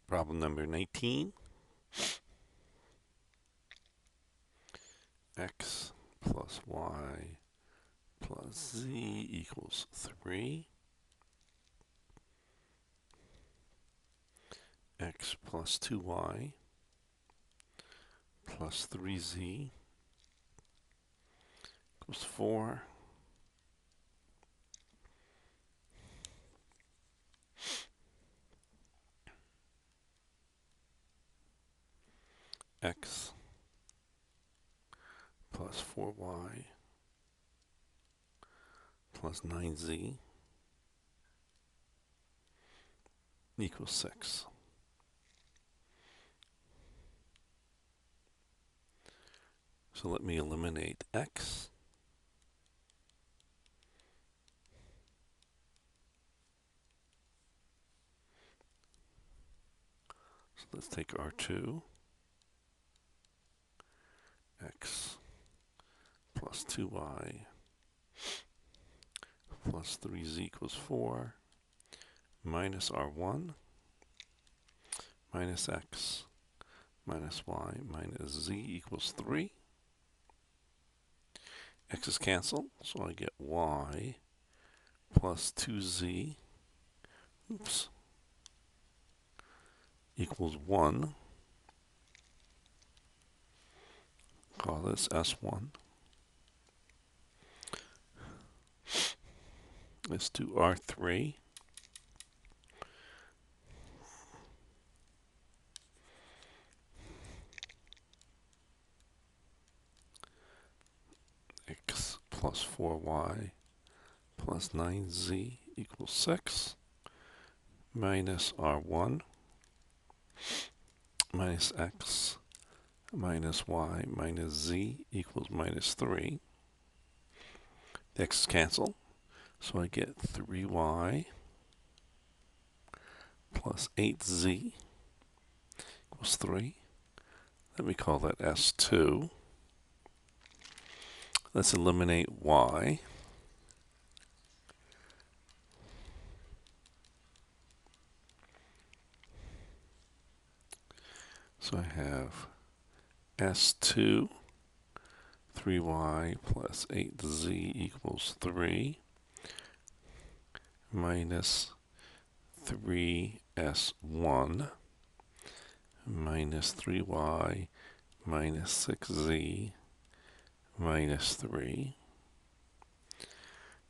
Problem number 19. X plus y plus z equals 3. X plus 2y plus 3z equals 4. X plus 4y plus 9z equals 6. So let me eliminate x. So let's take R2. X plus 2y plus 3z equals 4 minus R1 minus x minus y minus z equals 3. X's cancel, so I get y plus 2z equals 1. Call this S1. Let's do R3. X plus 4y plus 9z equals 6 minus R1 minus x minus y minus z equals minus 3. The x's cancel, so I get 3y plus 8z equals 3. Let me call that S2. Let's eliminate y. So I have S2, 3y plus 8z equals 3 minus 3s1 minus 3y minus 6z minus 3.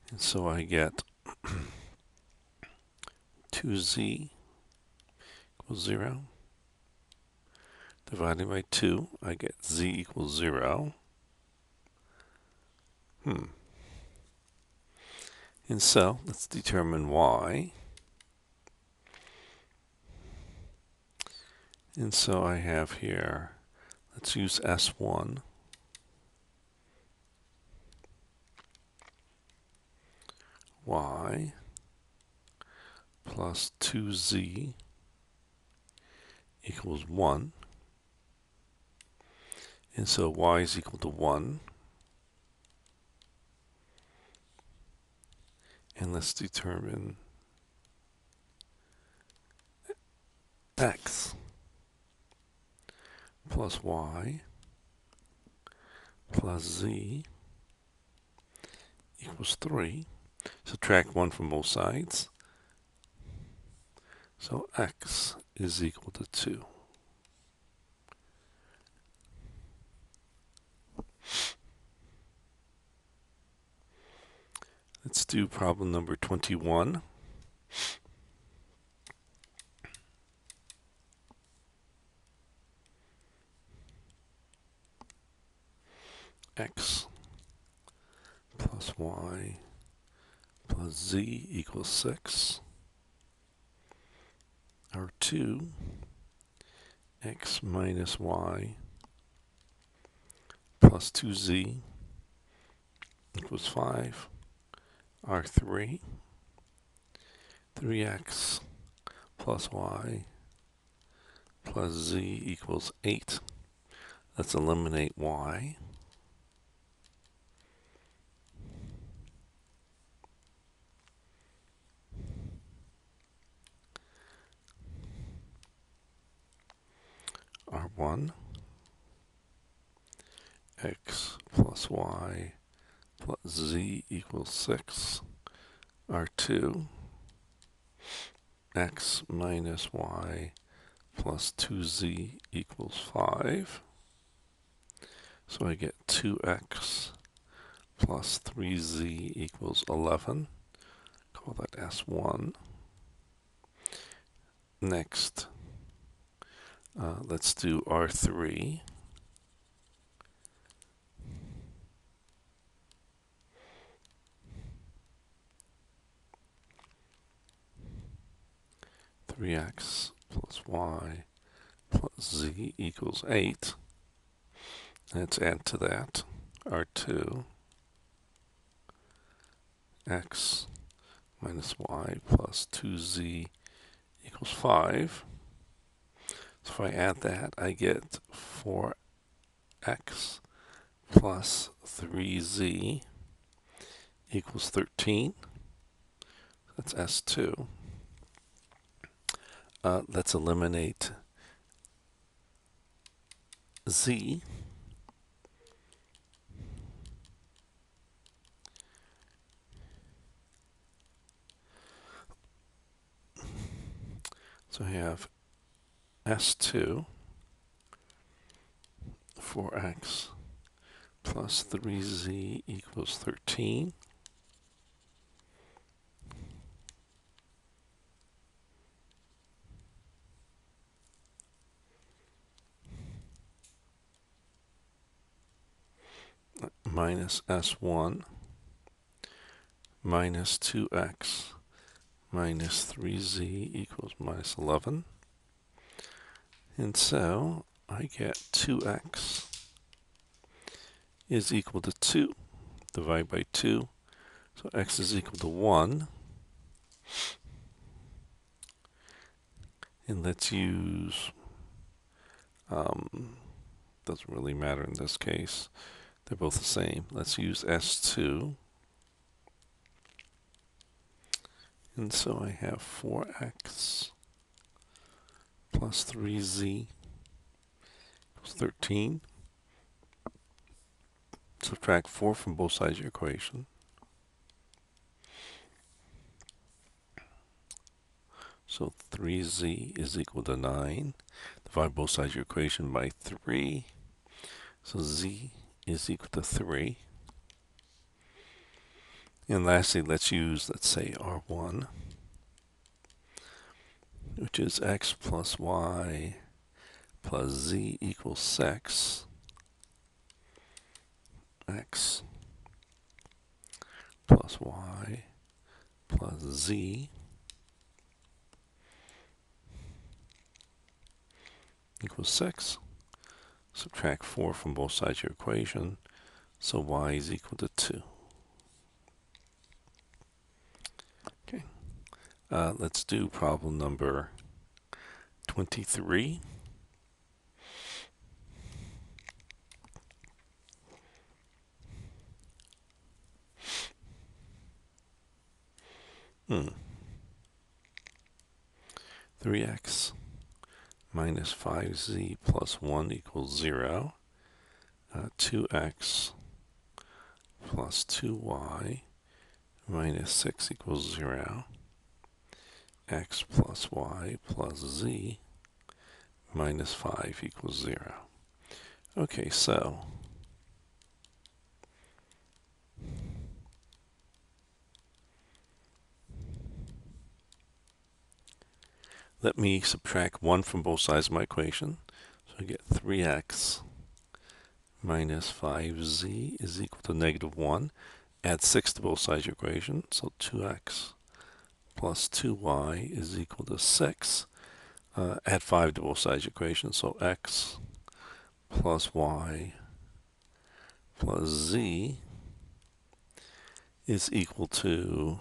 And so I get 2z equals 0. Divided by 2, I get z equals 0. And so, let's determine y. And so I have here, let's use S1. Y plus 2z equals 1. And so y is equal to 1. And let's determine x plus y plus z equals 3. Subtract 1 from both sides. So x is equal to 2. Let's do problem number 21. X plus y plus z equals 6. R2, x minus y plus 2z equals 5. R3, 3x plus y plus z equals 8. Let's eliminate y. R1, x plus y plus z equals 6. R2, x minus y plus 2z equals 5. So I get 2x plus 3z equals 11. Call that S1. Next, let's do R3. Three x plus y plus z equals 8. Let's add to that R2, x minus y plus 2z equals 5. So if I add that, I get 4x plus 3z equals 13. That's S2. Let's eliminate z. So I have S2, 4x plus 3z equals 13. Minus S1 minus 2x minus 3z equals minus 11. And so I get 2x is equal to 2. Divide by 2. So x is equal to 1. And let's use, doesn't really matter in this case. They're both the same. Let's use S2. And so I have 4x plus 3z equals 13. Subtract 4 from both sides of your equation. So 3z is equal to 9. Divide both sides of your equation by 3. So z is equal to 3. And lastly, let's use, let's say, R1, which is x plus y plus z equals 6. X plus y plus z equals 6. Subtract 4 from both sides of your equation, so y is equal to 2. Okay, let's do problem number 23. Hmm. 3x minus 5z plus 1 equals 0. 2x plus 2y minus 6 equals 0. X plus y plus z minus 5 equals 0. Okay, so let me subtract 1 from both sides of my equation. So I get 3x minus 5z is equal to negative 1. Add 6 to both sides of your equation, so 2x plus 2y is equal to 6. Add 5 to both sides of your equation, so x plus y plus z is equal to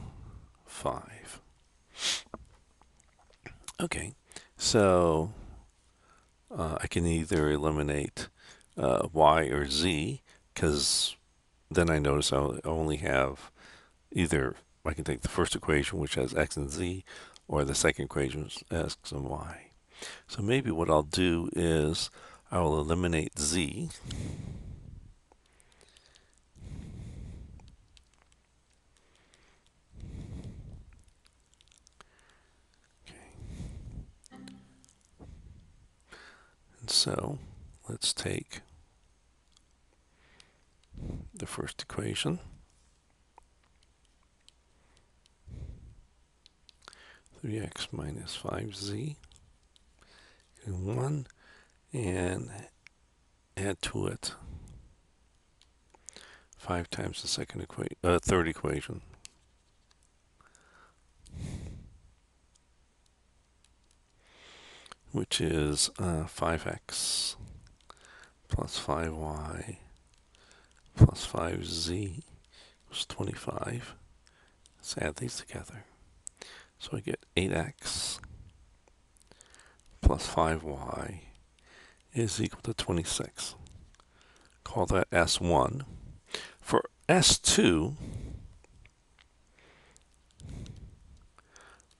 5. Okay, so I can either eliminate y or z, because then I notice I only have either, I can take the first equation, which has x and z, or the second equation, which has x and y. So maybe what I'll do is I will eliminate z. And so let's take the first equation, 3x minus 5z, and 1, and add to it 5 times the third equation. Which is 5x plus 5y plus 5z equals 25. Let's add these together. So I get 8x plus 5y is equal to 26. Call that S1. For S2,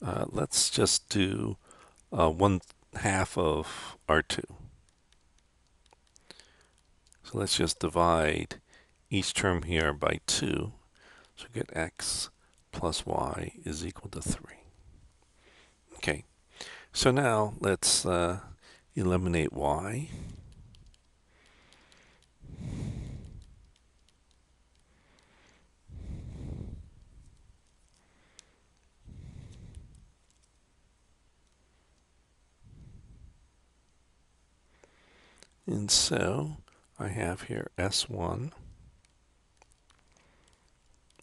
let's just do 1/2 of R2. So let's just divide each term here by 2. So we get x plus y is equal to 3. Okay, so now let's eliminate y. And so I have here S1,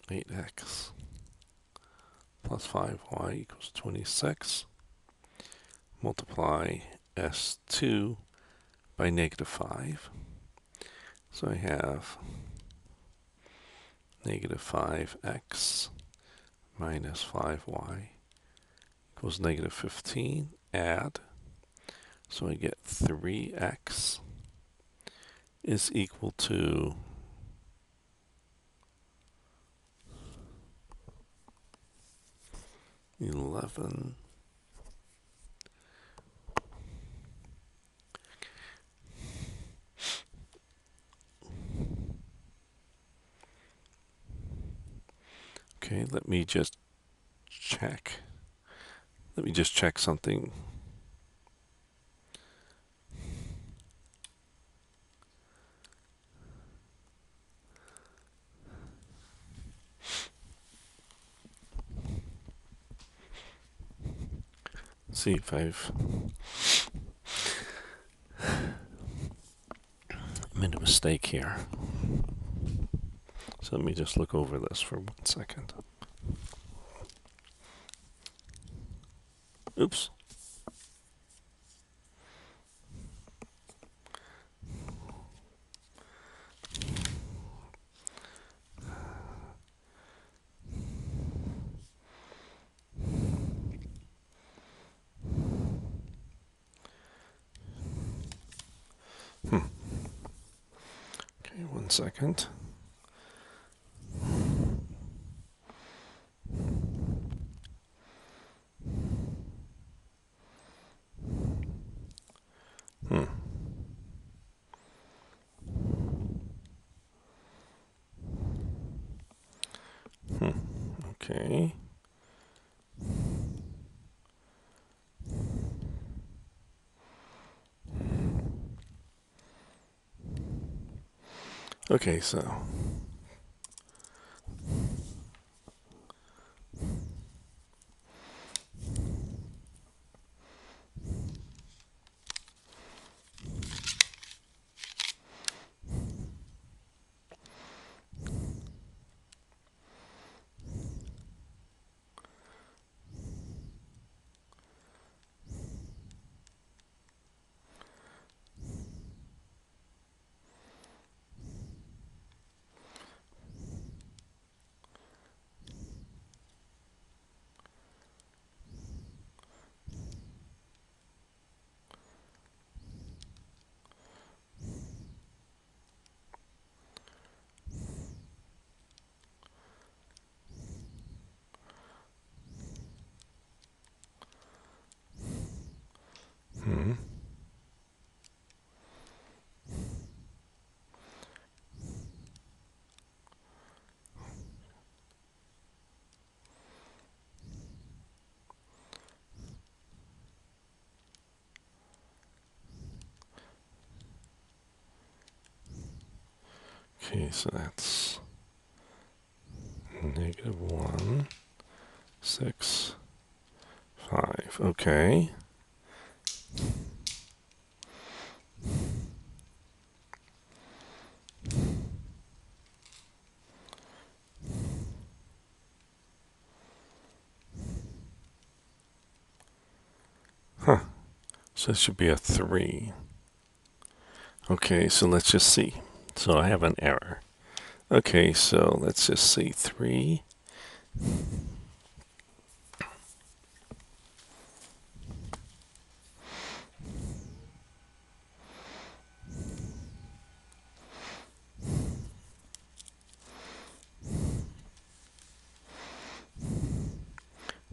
8x plus 5y equals 26. Multiply S2 by negative 5. So I have negative 5x minus 5y equals negative 15. Add. So I get 3x is equal to 11. Okay, let me just check. Let me just check something. See if I've made a mistake here. So let me just look over this for 1 second. Oops. Okay, 1 second. Okay. Okay, so Okay, so that's -1, 6, 5. Okay. Huh. So it should be a 3. Okay, so let's just see. So I have an error. Okay, so let's just see 3.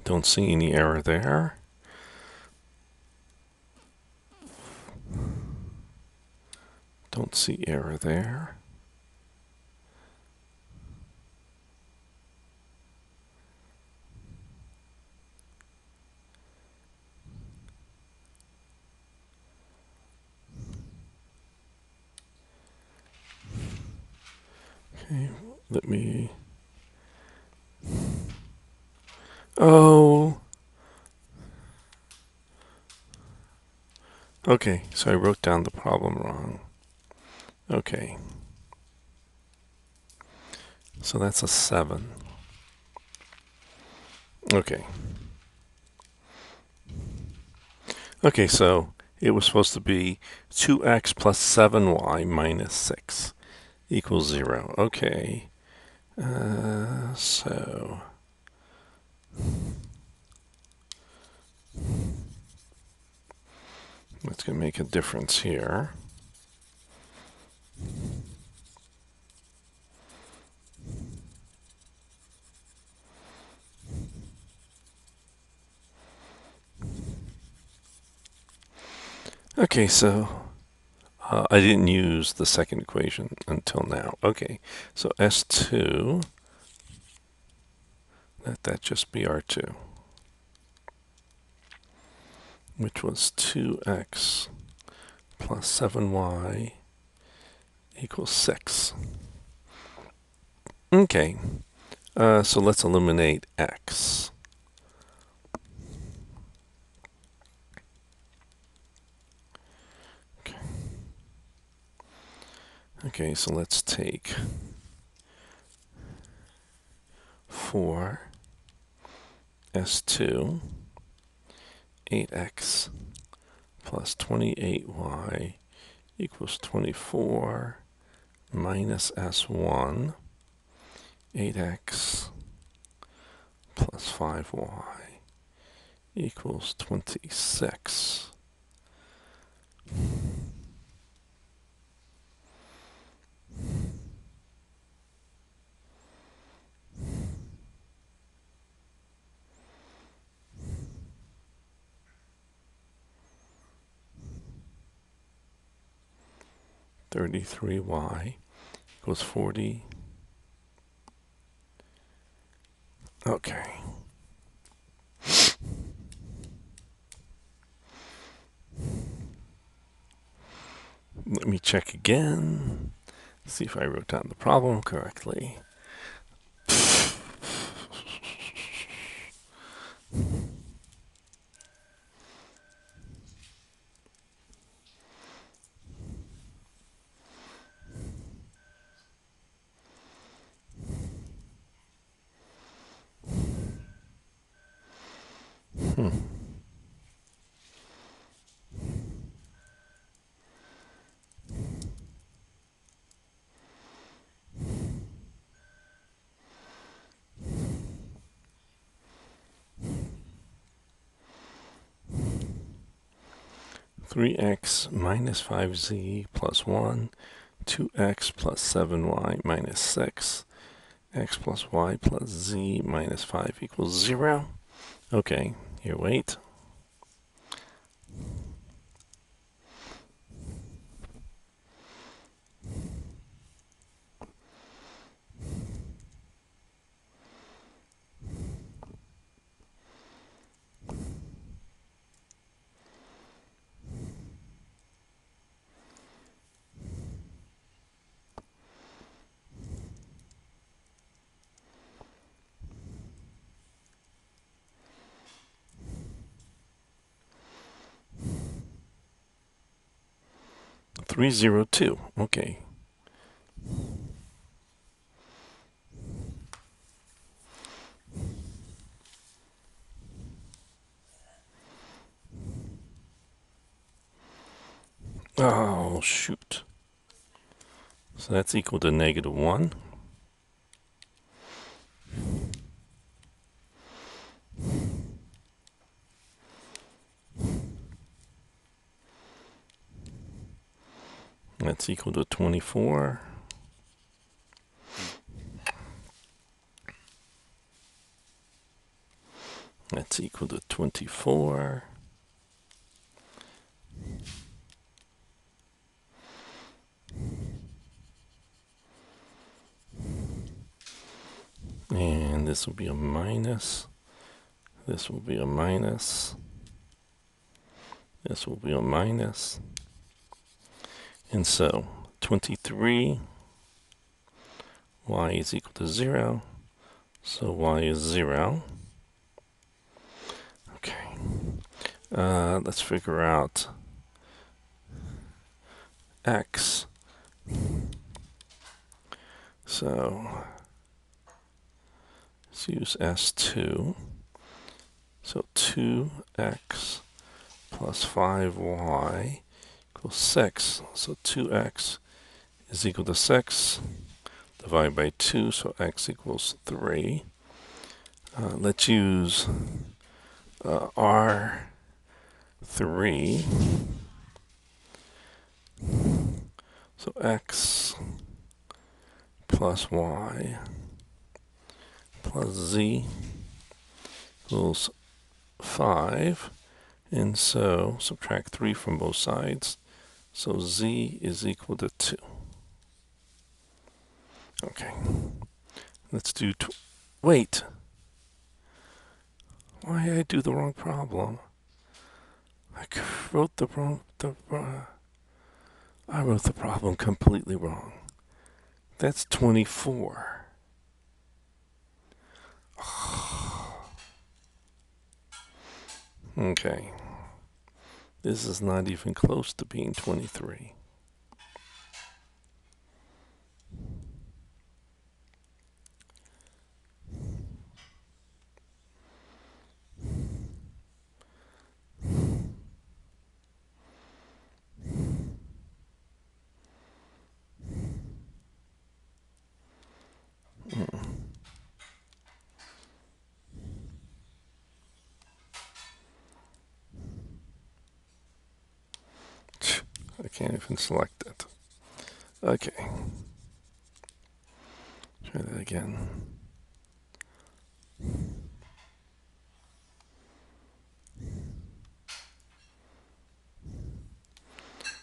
Don't see any error there. Don't see error there. Okay, let me... Oh! Okay, so I wrote down the problem wrong. Okay. So that's a 7. Okay. Okay, so it was supposed to be 2x plus 7y minus 6 equals 0. Okay. So that's going to make a difference here. Okay, so I didn't use the second equation until now. Okay, so S2, let that just be R2, which was 2x plus 7y equals 6. Okay, so let's eliminate x. Okay, so let's take 4 S2 8x plus 28y equals 24 minus S1 8x plus 5y equals 26. $33y equals 40. Okay. Let me check again. See if I wrote down the problem correctly. Hmm. Three x minus 5z plus 1, 2x plus 7y minus 6, x plus y plus z minus 5 equals 0. Okay, here, wait. 302. Okay. Oh, shoot. So that's equal to -1. That's equal to 24. That's equal to 24. And this will be a minus. This will be a minus. This will be a minus. And so 23, y is equal to 0. So y is 0. Okay. Let's figure out x. So let's use S2. So 2x plus 5y equals 6. So 2x is equal to 6. Divide by 2, so x equals 3. Let's use R3. So x plus y plus z equals 5. And so subtract 3 from both sides. So z is equal to 2. Okay. Let's do... Wait! Why did I do the wrong problem? I wrote the I wrote the problem completely wrong. That's 24. Okay. This is not even close to being 23. I can't even select it. Okay. Try that again.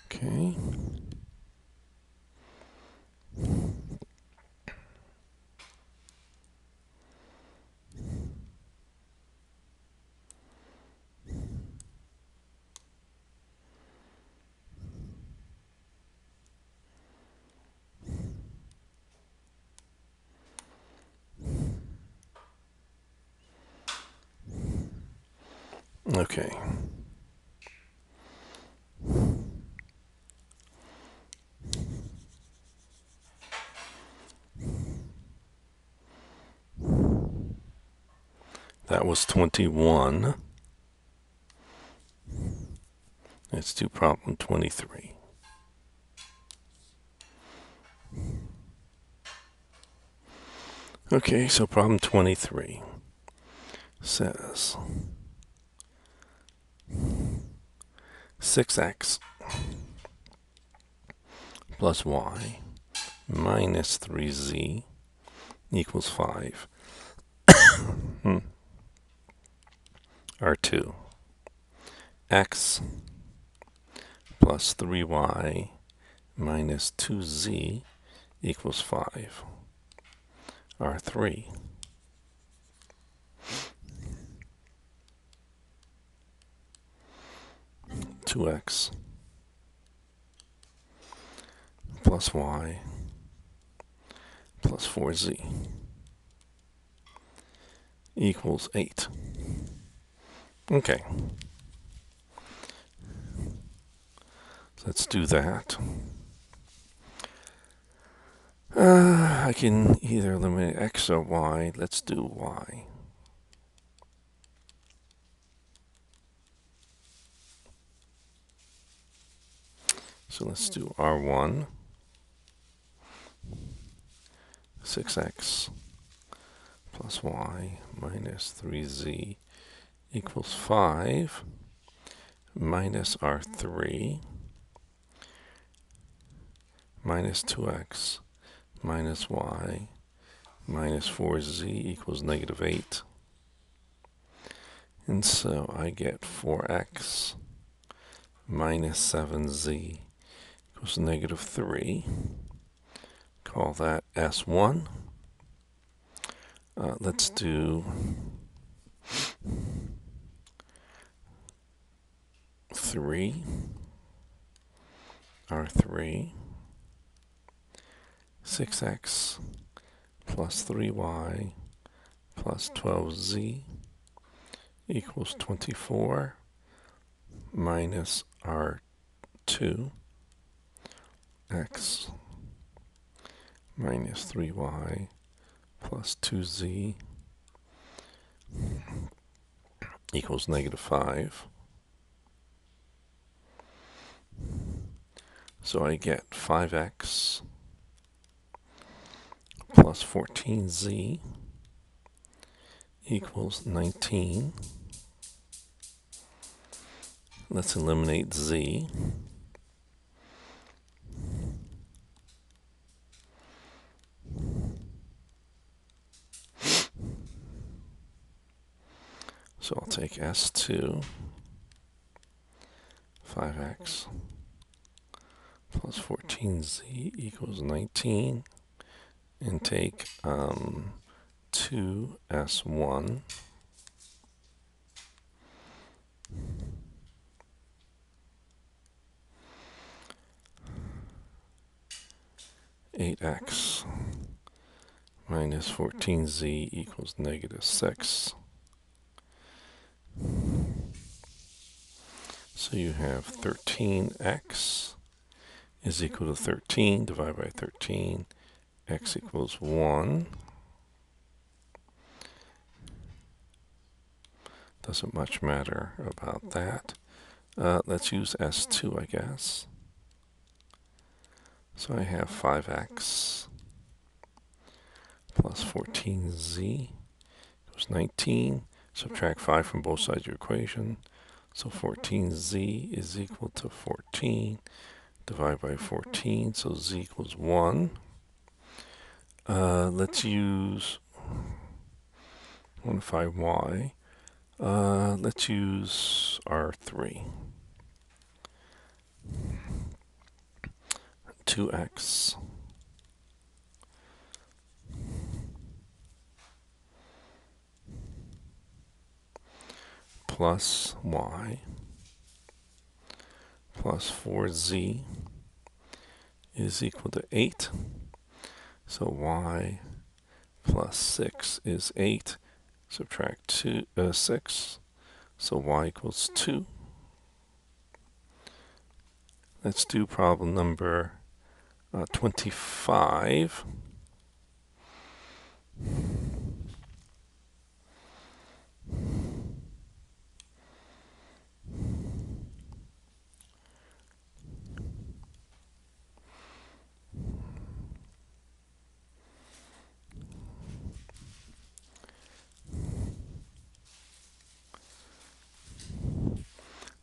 Okay. Okay. That was 21. Let's do problem 23. Okay, so problem 23 says 6x plus y minus 3z equals 5. R2. X plus 3y minus 2z equals 5. R3. 2x plus y plus 4z equals 8. Okay. So let's do that. I can either eliminate x or y. Let's do y. So let's do R1, 6x plus y minus 3z equals 5 minus R3 minus 2x minus y minus 4z equals negative 8. And so I get 4x minus 7z equals negative 3. Call that S1. Let's do 3, R3, 6x plus 3y plus 12z equals 24 minus R2 x minus 3y plus 2z equals negative 5. So I get 5x plus 14z equals 19. Let's eliminate z. So I'll take S2, 5x plus 14z equals 19, and take 2s1 8x minus 14z equals negative 6. So you have 13x is equal to 13, divided by 13, x equals 1. Doesn't much matter about that. Let's use S2, I guess. So I have 5x plus 14z equals 19. Subtract 5 from both sides of your equation. So 14z is equal to 14 divided by 14. So z equals 1. Let's use 1.5y. Let's use R3. 2x plus y plus 4z is equal to 8. So y plus 6 is 8. Subtract 6. So y equals 2. Let's do problem number 25.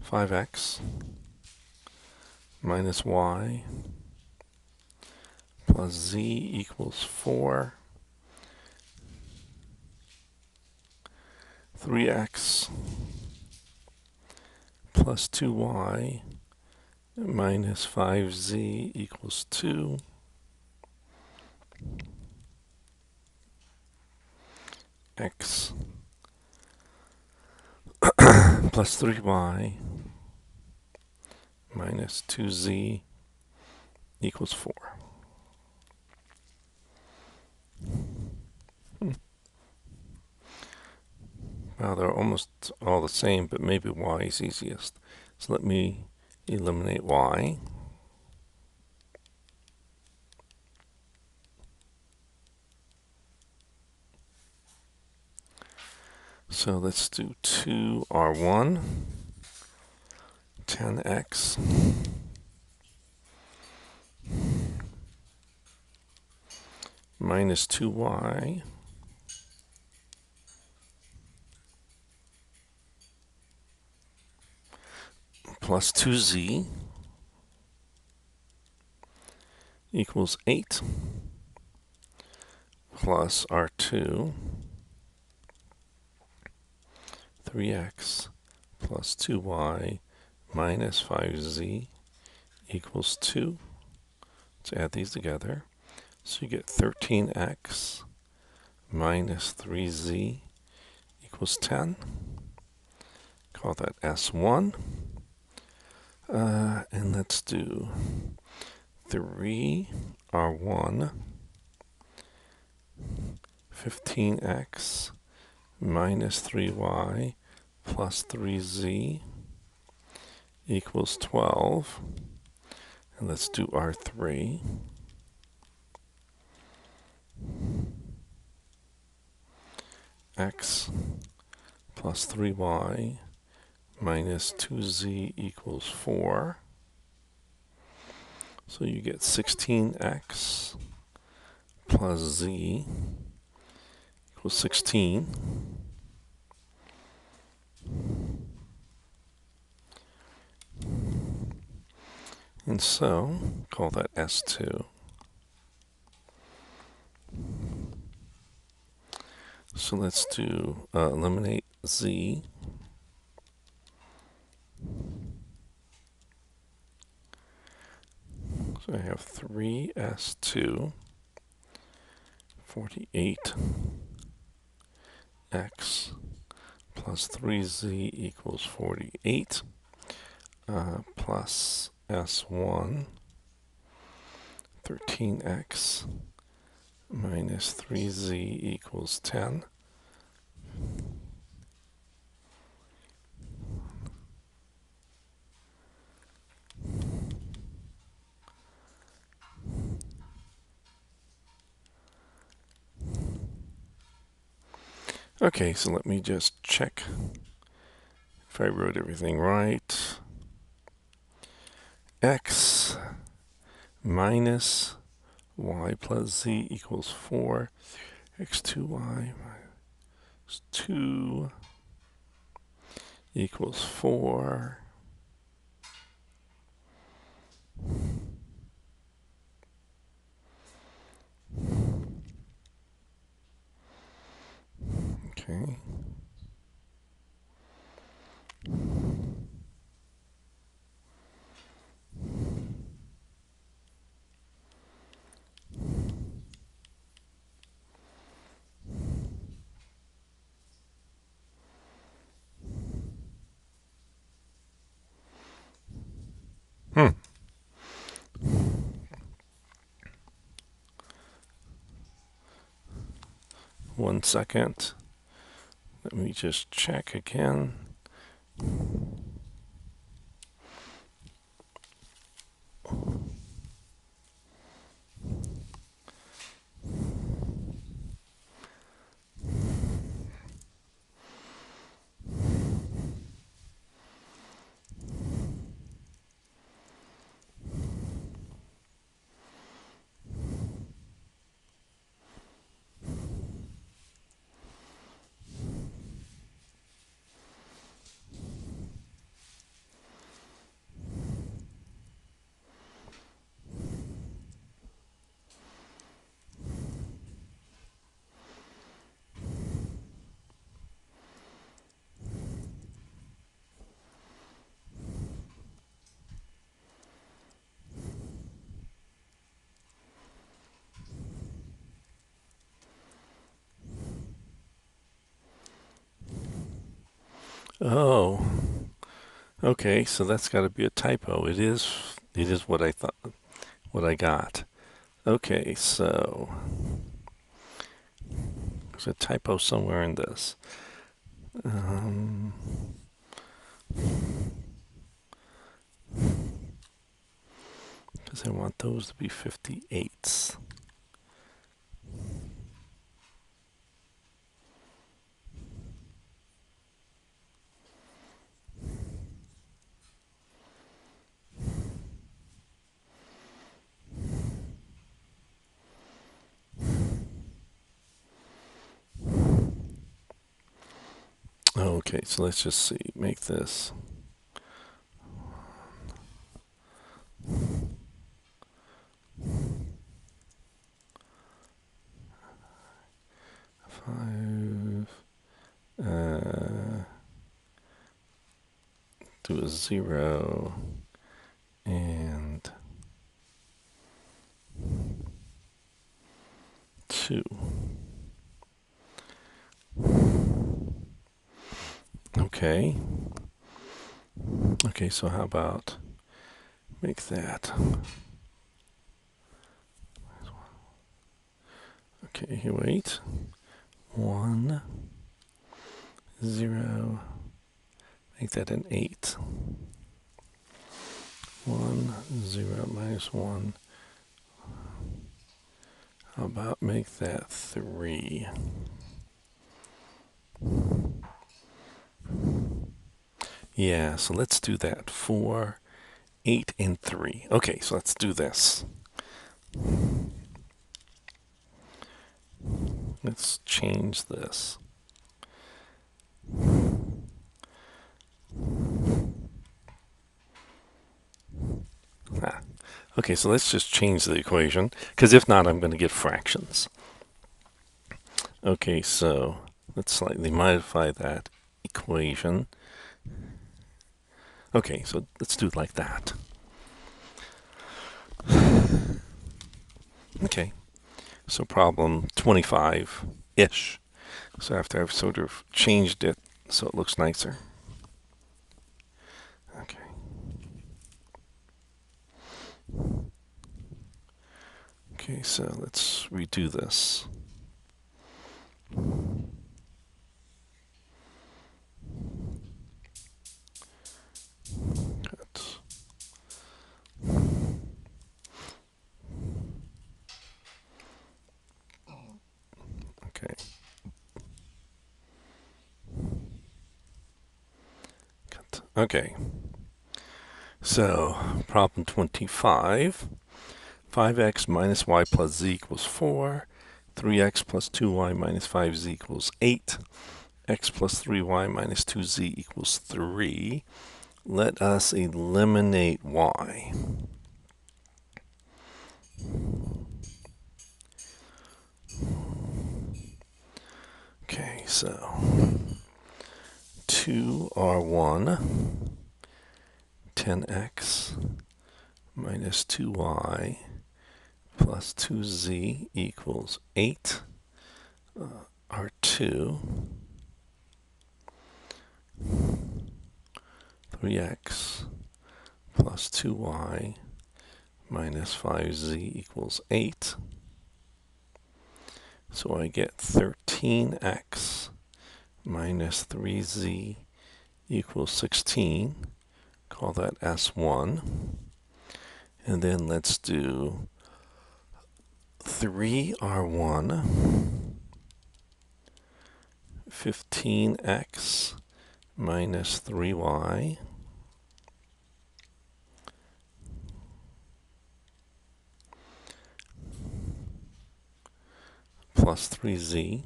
Five x minus y plus z equals 4. 3x plus 2y minus 5z equals 2. X plus 3y minus 2z equals 4. Well, they're almost all the same, but maybe y is easiest. So let me eliminate y. So let's do 2r1, 10x minus 2y plus 2z equals 8 plus r2, 3x plus 2y minus 5z equals 2. Let's add these together. So you get 13x minus 3z equals 10. Call that S1. And let's do 3r1, 15x minus 3y plus 3z equals 12. And let's do R3. X plus 3y minus 2z equals 4. So you get 16x plus z equals 16. And so, call that S2. So let's do eliminate z. So I have 3s2, 48x plus 3z equals 48, plus s1, 13x minus 3z equals 10. Okay, so let me just check if I wrote everything right. X minus y plus z equals 4. X2y minus 2 equals 4. Okay. One second. Let me just check again. Oh, okay, so that's got to be a typo. It is what I thought, what I got. Okay, so there's a typo somewhere in this. because I want those to be 58ths. Okay, so let's just see, make this 5, do a 0, and 2. Okay. Okay, so how about make that. Okay, here, wait. 1, 0, make that an 8. 1, 0, minus 1. How about make that 3? Yeah, so let's do that. 4, 8, and 3. Okay, so let's do this. Let's change this. Okay, so let's just change the equation, because if not, I'm going to get fractions. Okay, so let's slightly modify that equation. Okay, so let's do it like that. Okay, so problem 25-ish. So after I've sort of changed it so it looks nicer. Okay. Okay, so let's redo this. Cut. Okay. Cut. Okay. So, problem 25. 5x minus y plus z equals 4. 3x plus 2y minus 5z equals 8. X plus 3y minus 2z equals 3. Let us eliminate y. Okay, so 2r1, 10x minus 2y plus 2z equals 8. R2, 3x plus 2y minus 5z equals 8. So I get 13x minus 3z equals 16. Call that S1. And then let's do 3R1, 15x minus 3y plus 3z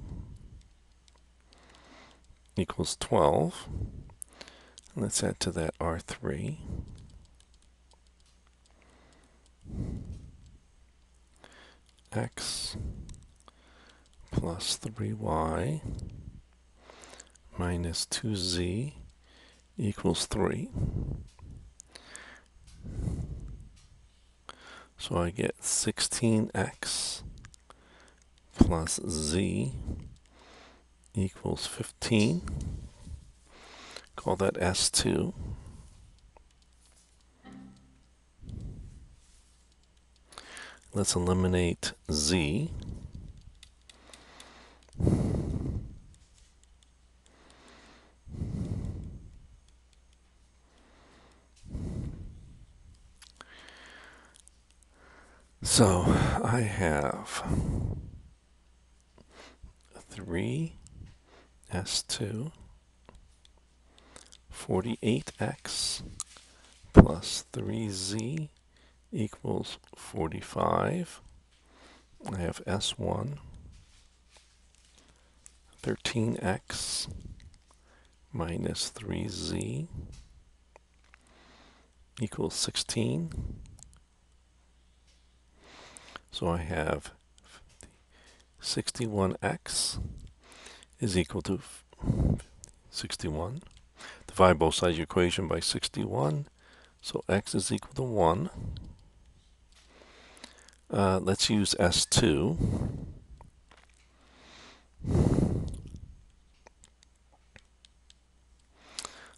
equals 12. Let's add to that R3. X plus 3y minus 2z equals 3. So I get 16x plus z equals 15. Call that S2. Let's eliminate z. So I have 3s2 48x plus 3z equals 45. I have s1 13x minus 3z equals 16. So I have 61x is equal to 61. Divide both sides of the equation by 61. So x is equal to 1. Let's use S2.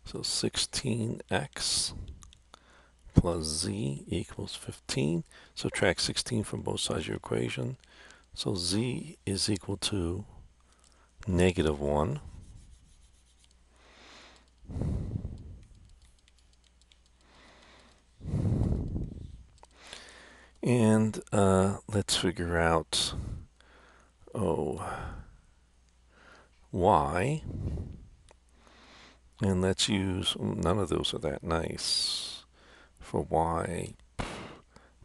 So 16x plus z equals 15. Subtract 16 from both sides of your equation. So z is equal to -1. And let's figure out, y. And let's use, none of those are that nice. For y,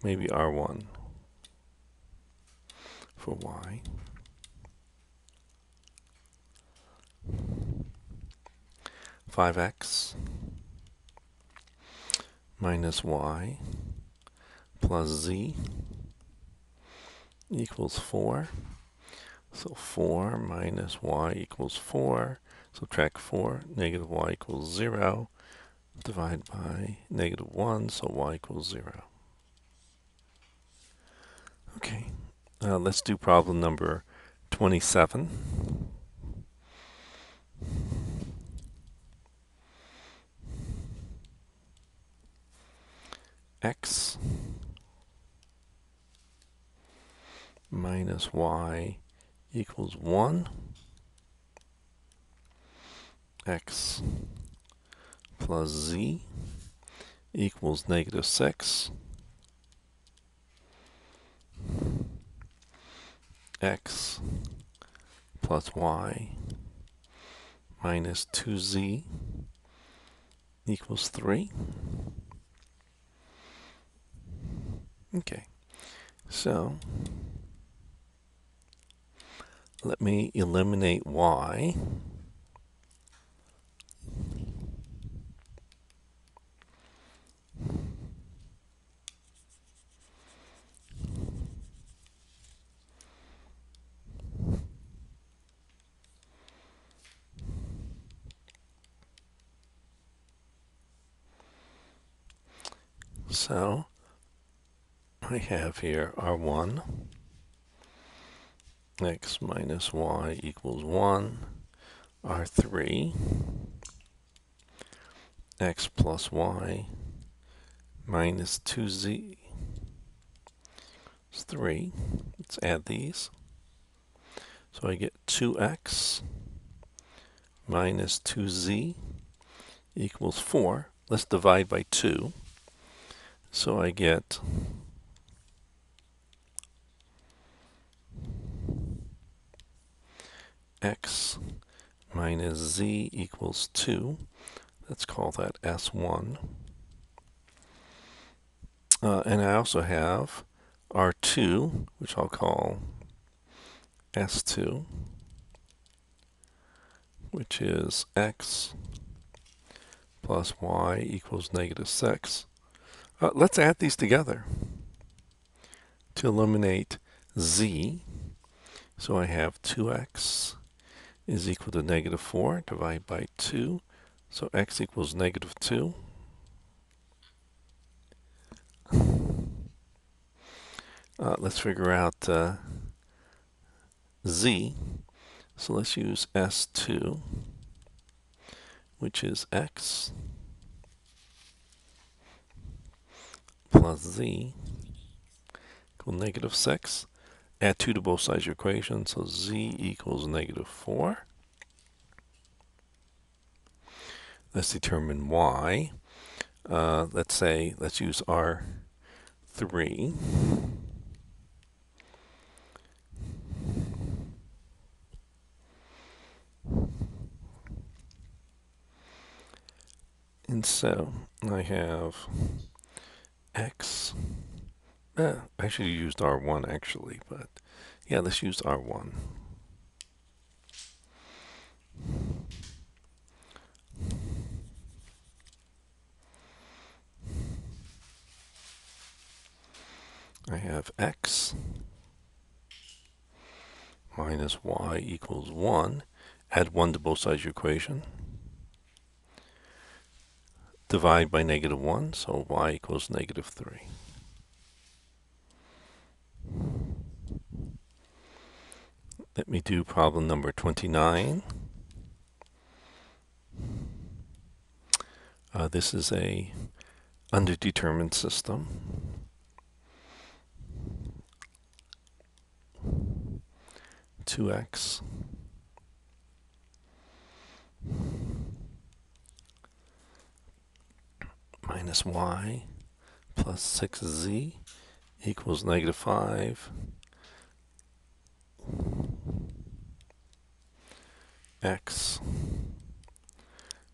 maybe R1 for y. Five x minus y plus z equals 4. So 4 minus y equals 4. Subtract 4, negative y equals 0. Divide by -1, so y equals 0. Okay, let's do problem number 27. X minus y equals 1. X plus z equals -6. X plus y minus 2z equals 3. Okay, so let me eliminate y. So I have here R1, x minus y equals 1, R3, x plus y minus 2z is 3. Let's add these. So I get 2x minus 2z equals 4. Let's divide by 2. So I get x minus z equals 2. Let's call that S1. And I also have R2, which I'll call S2, which is x plus y equals -6. Let's add these together to eliminate z. So I have 2x is equal to -4, divide by 2. So x equals -2. Let's figure out z. So let's use S2, which is x plus z equal -6. Add 2 to both sides of your equation, so z equals -4. Let's determine y. Let's use R3. And so I have x. I should have used R1 actually, but yeah, let's use R1. I have x minus y equals 1. Add 1 to both sides of your equation. Divide by -1, so y equals -3. Let me do problem number 29. This is a underdetermined system. Two x minus y plus 6z equals -5. X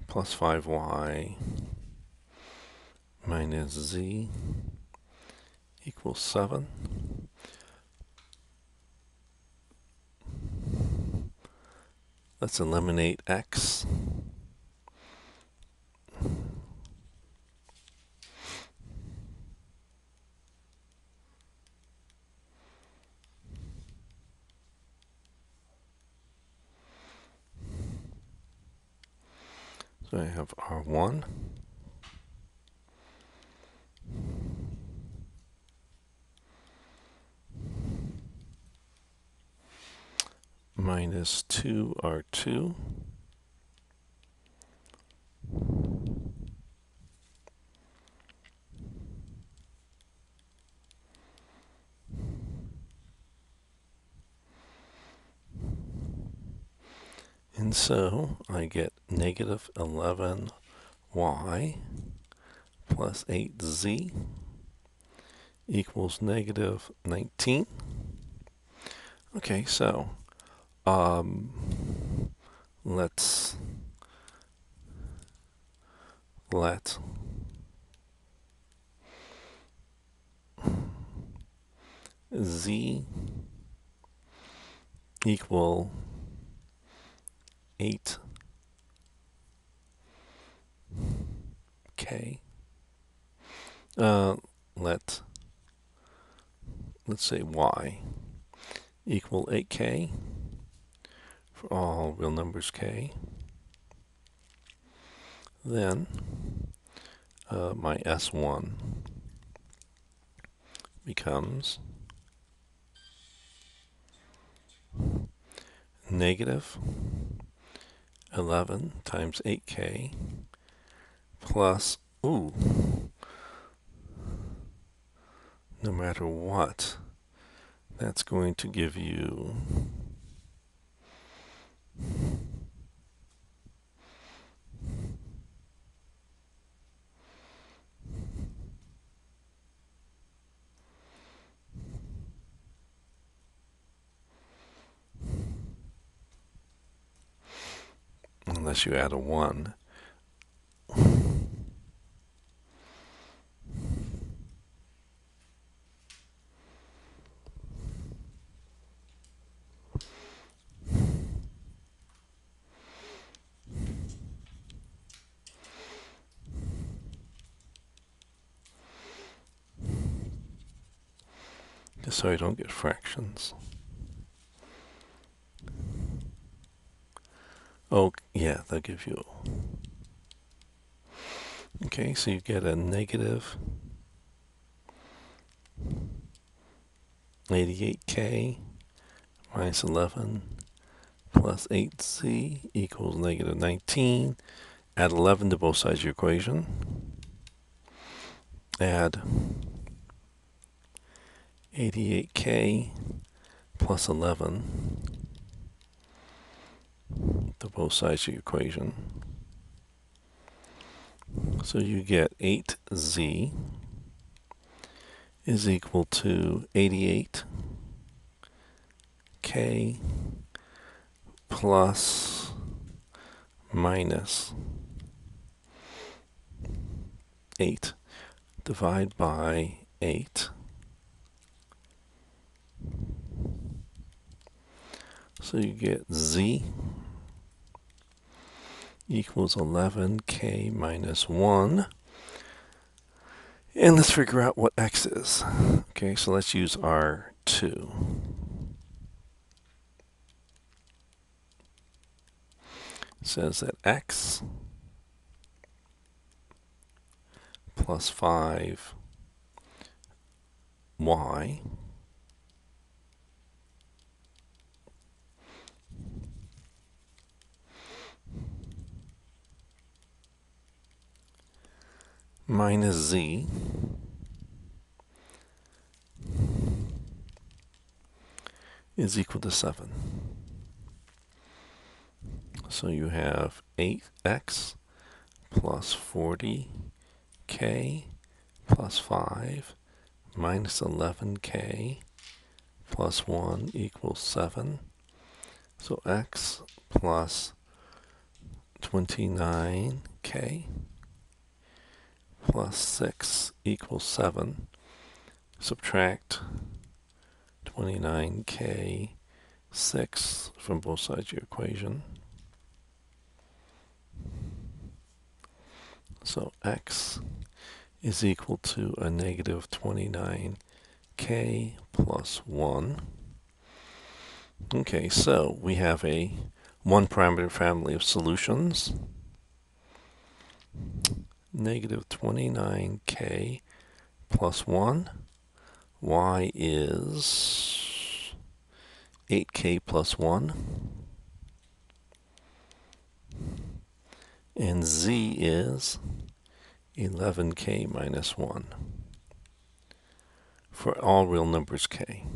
plus 5y minus z equals 7. Let's eliminate x. So I have R1 minus 2R2 and so I get -11y plus 8z equals -19. Okay, so let's let z equal 8k. Let's say y equal 8k for all real numbers k. Then my S1 becomes -11 times 8k plus, no matter what, that's going to give you unless you add a 1. Just so I don't get fractions. Oh, yeah, they'll give you. Okay, so you get a -88k minus 11 plus 8z equals -19. Add 11 to both sides of your equation. Add 88k plus 11 to both sides of your equation. So you get 8z is equal to 88k plus minus 8. Divide by 8. So you get z equals 11k minus 1. And let's figure out what x is. Okay, so let's use R2. It says that x plus 5y minus z is equal to 7. So you have 8x plus 40k plus 5 minus 11k plus 1 equals 7. So x plus 29k plus 6 equals 7. Subtract 29k 6 from both sides of your equation. So x is equal to a negative 29k plus 1. Okay, so we have a one-parameter family of solutions. Negative 29k plus 1. Y is 8k plus 1. And z is 11k minus 1 for all real numbers k.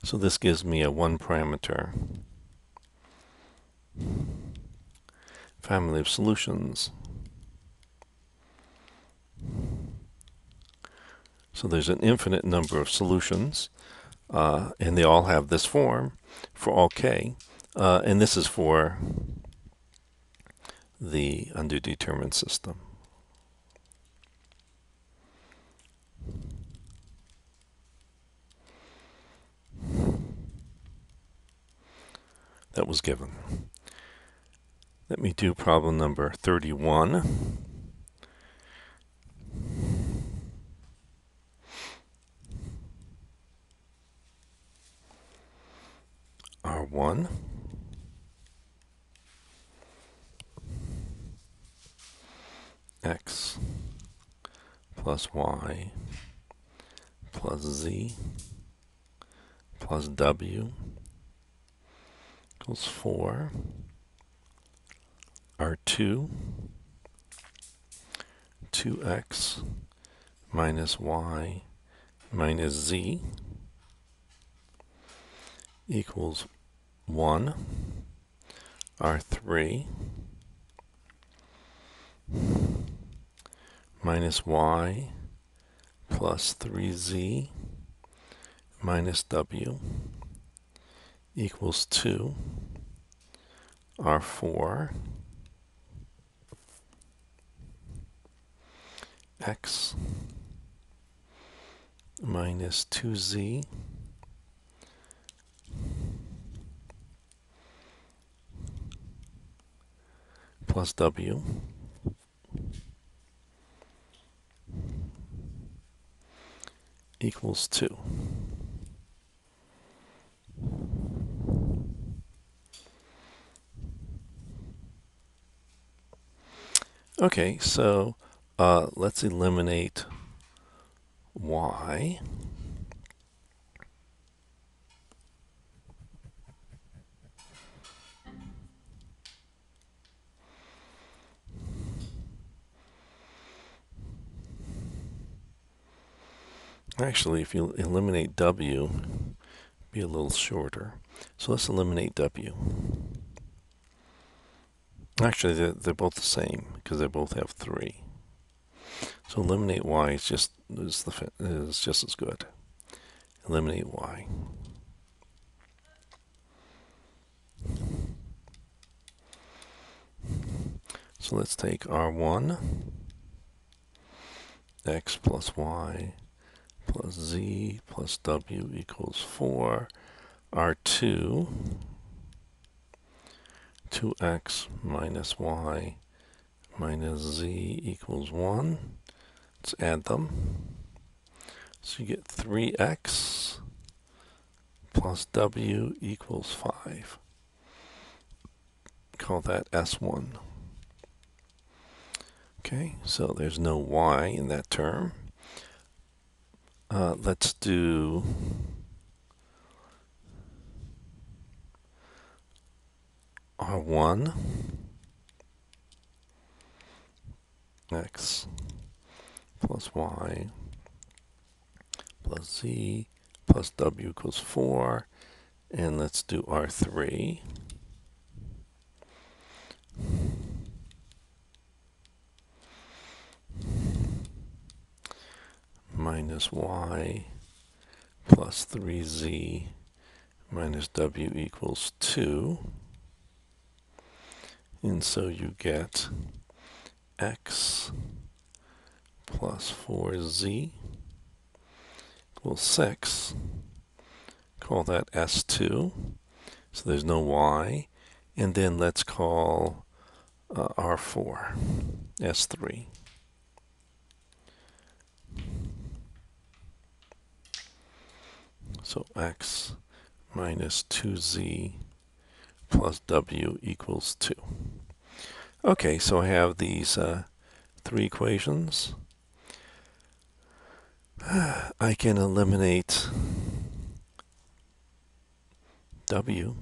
So this gives me a one-parameter family of solutions. So there's an infinite number of solutions, and they all have this form for all k, and this is for the underdetermined system. That was given. Let me do problem number 31. R1 x plus y plus z plus w equals 4. R2 2x minus y minus z equals 1. R3 minus y plus 3z minus w equals 2. R4 x minus 2z plus w equals 2. Okay, so let's eliminate y. Actually, if you eliminate w, be a little shorter. So let's eliminate w. Actually, they're both the same because they both have 3. So eliminate y is just as good. Eliminate y. So let's take R1, x plus y plus z plus w equals 4. R2, 2x minus y minus z equals 1. Let's add them. So you get 3x plus w equals 5. Call that S1. Okay, so there's no y in that term. Let's do R1, x plus y plus z plus w equals 4. And let's do R3. Minus y plus 3z minus w equals 2. And so you get x plus 4z equals 6. Call that S2. So there's no y. And then let's call R4 S3. So x minus 2z plus w equals 2. Okay, so I have these three equations. I can eliminate w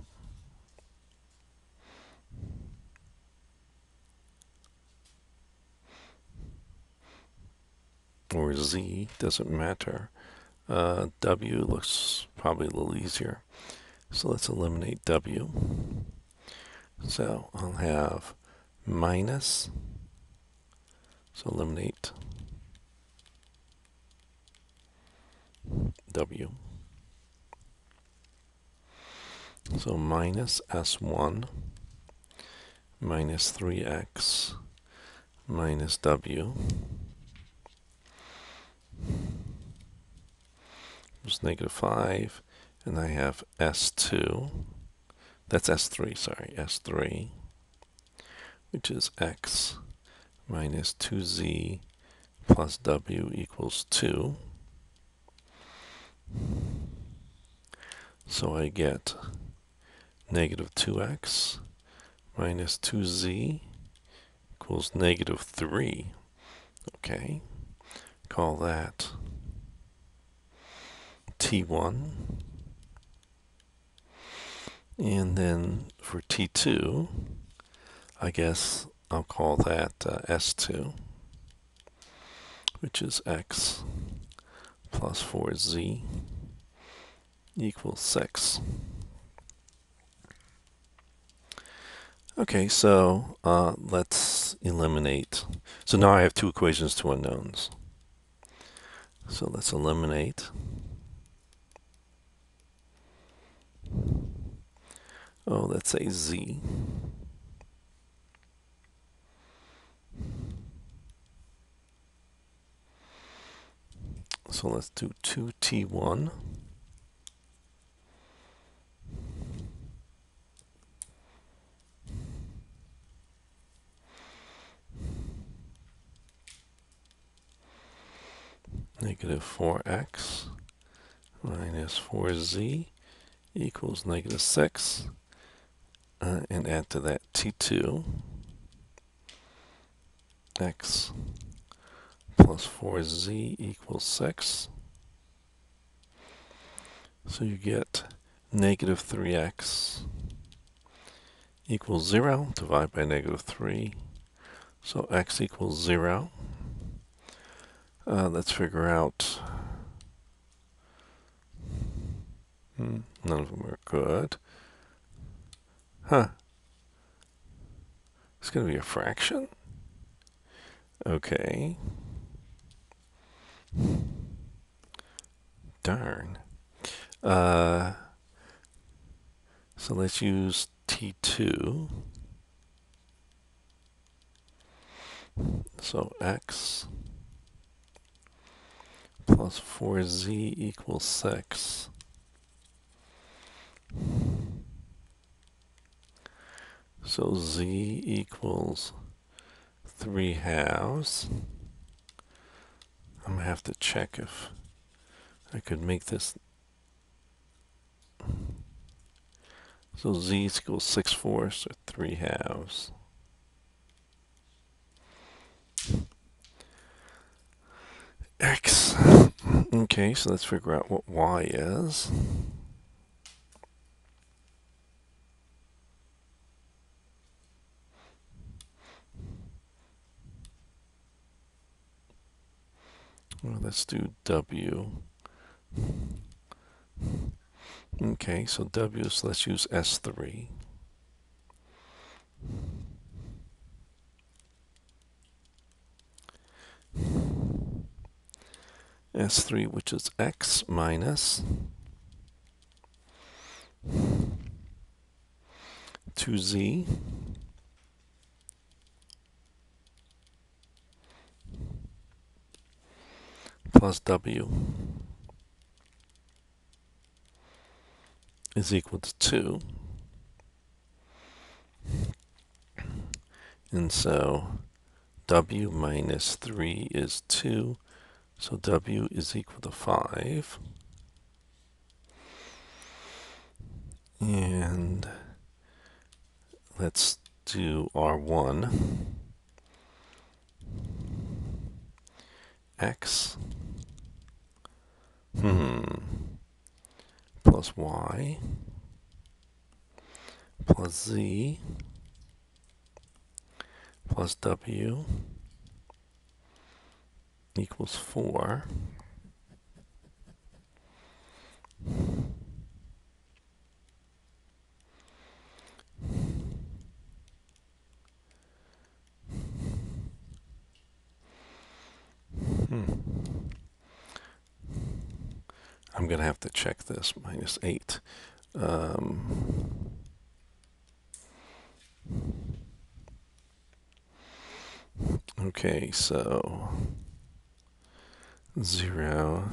or z, doesn't matter. W looks probably a little easier. So let's eliminate w. So I'll have minus, so eliminate w. So minus S1 minus 3x minus w is negative 5. And I have S2. That's S3, sorry, S3, which is x minus 2z plus w equals 2. So I get negative 2x minus 2z equals negative 3. Okay, call that T1. And then for T2, I guess I'll call that S2, which is x plus 4z equals 6. Okay, so let's eliminate. So now I have two equations, two unknowns. So let's eliminate. Oh, let's say z. So let's do 2t1 negative 4x minus 4z equals negative 6. And add to that T2 x plus 4z equals 6. So you get negative 3x equals 0. Divide by negative 3. So x equals 0. Let's figure out. None of them are good. Huh. It's going to be a fraction? Okay. Darn. So let's use T2. So x plus 4z equals 6. So z equals 3/2. I'm going to have to check if I could make this. So z equals 6/4 or 3/2. X. Okay, so let's figure out what y is. Well, let's do w. Okay, so w, so let's use S3. S3, which is x minus 2z plus w is equal to 2. And so w minus 3 is 2. So w is equal to 5. And let's do R1. X plus y plus z plus w equals 4. I'm going to have to check this. Minus 8. Okay, so 0.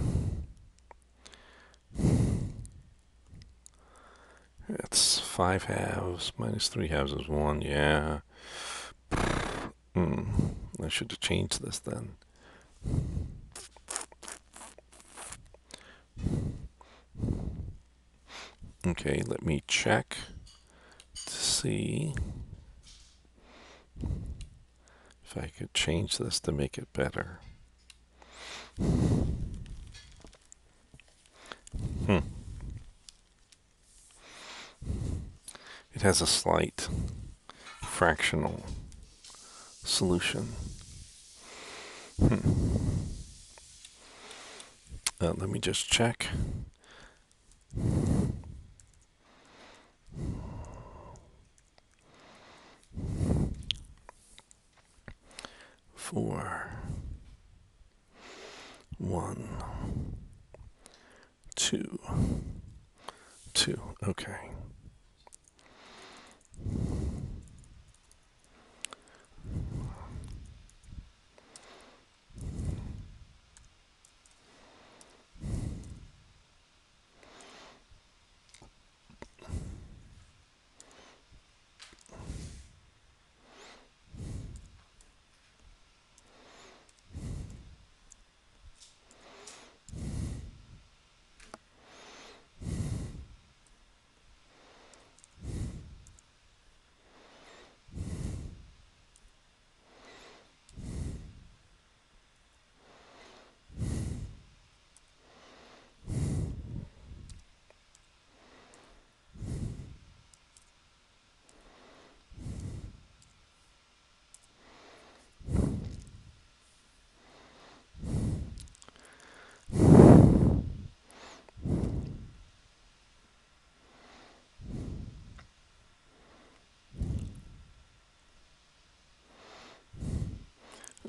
That's 5/2. Minus 3/2 is 1. Yeah. I should have changed this then. Okay, let me check to see if I could change this to make it better. It has a slight fractional solution. Let me just check. Four, 1, 2, 2. Okay.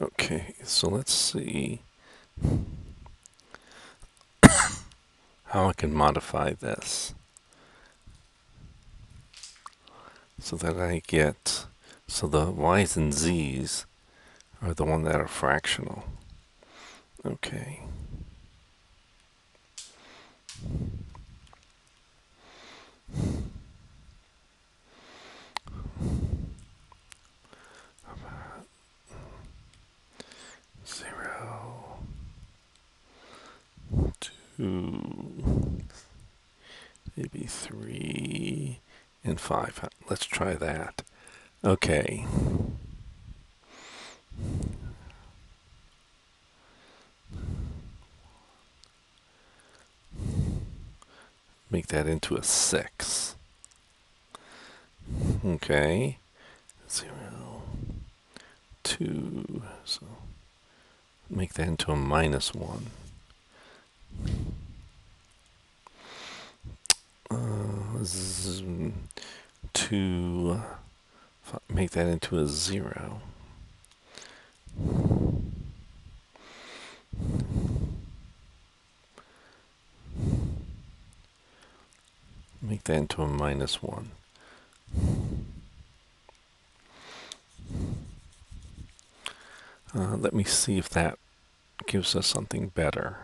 Okay, so let's see how I can modify this so that I get, so the y's and z's or the one that are fractional. Okay. Zero, 2, maybe 3, and 5. Let's try that. Okay. Make that into a 6. Okay. 0, 2. So make that into a -1. Uh, 2. Make that into a 0. Make that into a -1. Let me see if that gives us something better.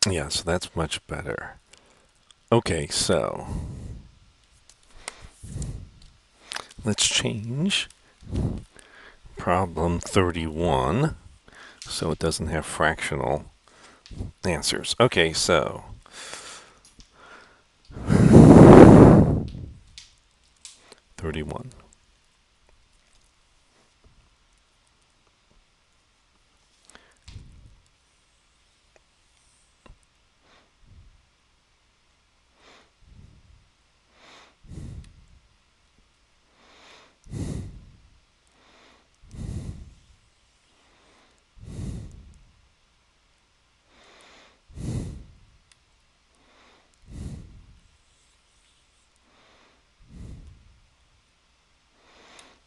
Yeah, so that's much better. Okay, so let's change problem 31 so it doesn't have fractional answers. Okay, so '31.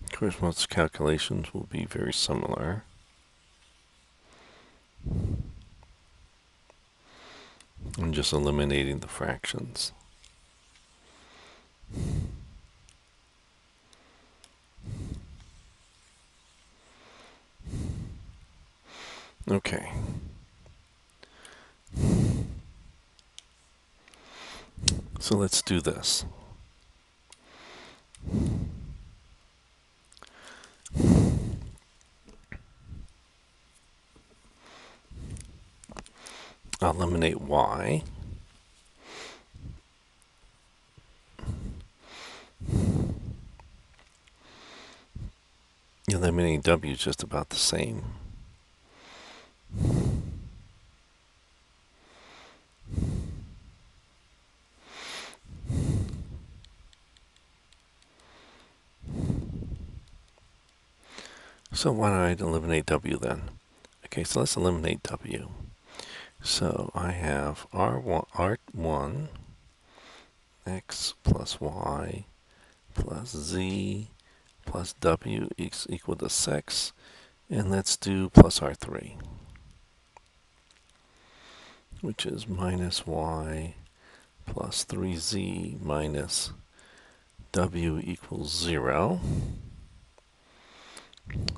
Of course, most calculations will be very similar. I'm just eliminating the fractions. Okay. So let's do this. I'll eliminate y. Eliminating w is just about the same. So why don't I eliminate w then? Okay, so let's eliminate w. So I have R1 x plus y plus z plus w is equal to 6. And let's do plus R3, which is minus y plus 3z minus w equals 0.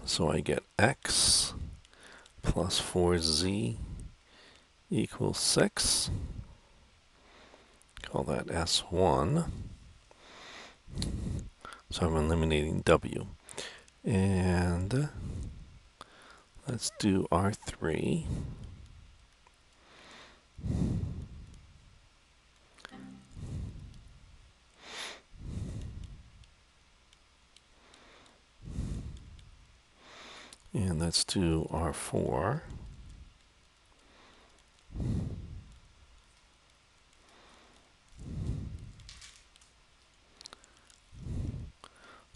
So I get x plus 4z equals 6. Call that S1. So I'm eliminating w. And let's do R3. And let's do R4.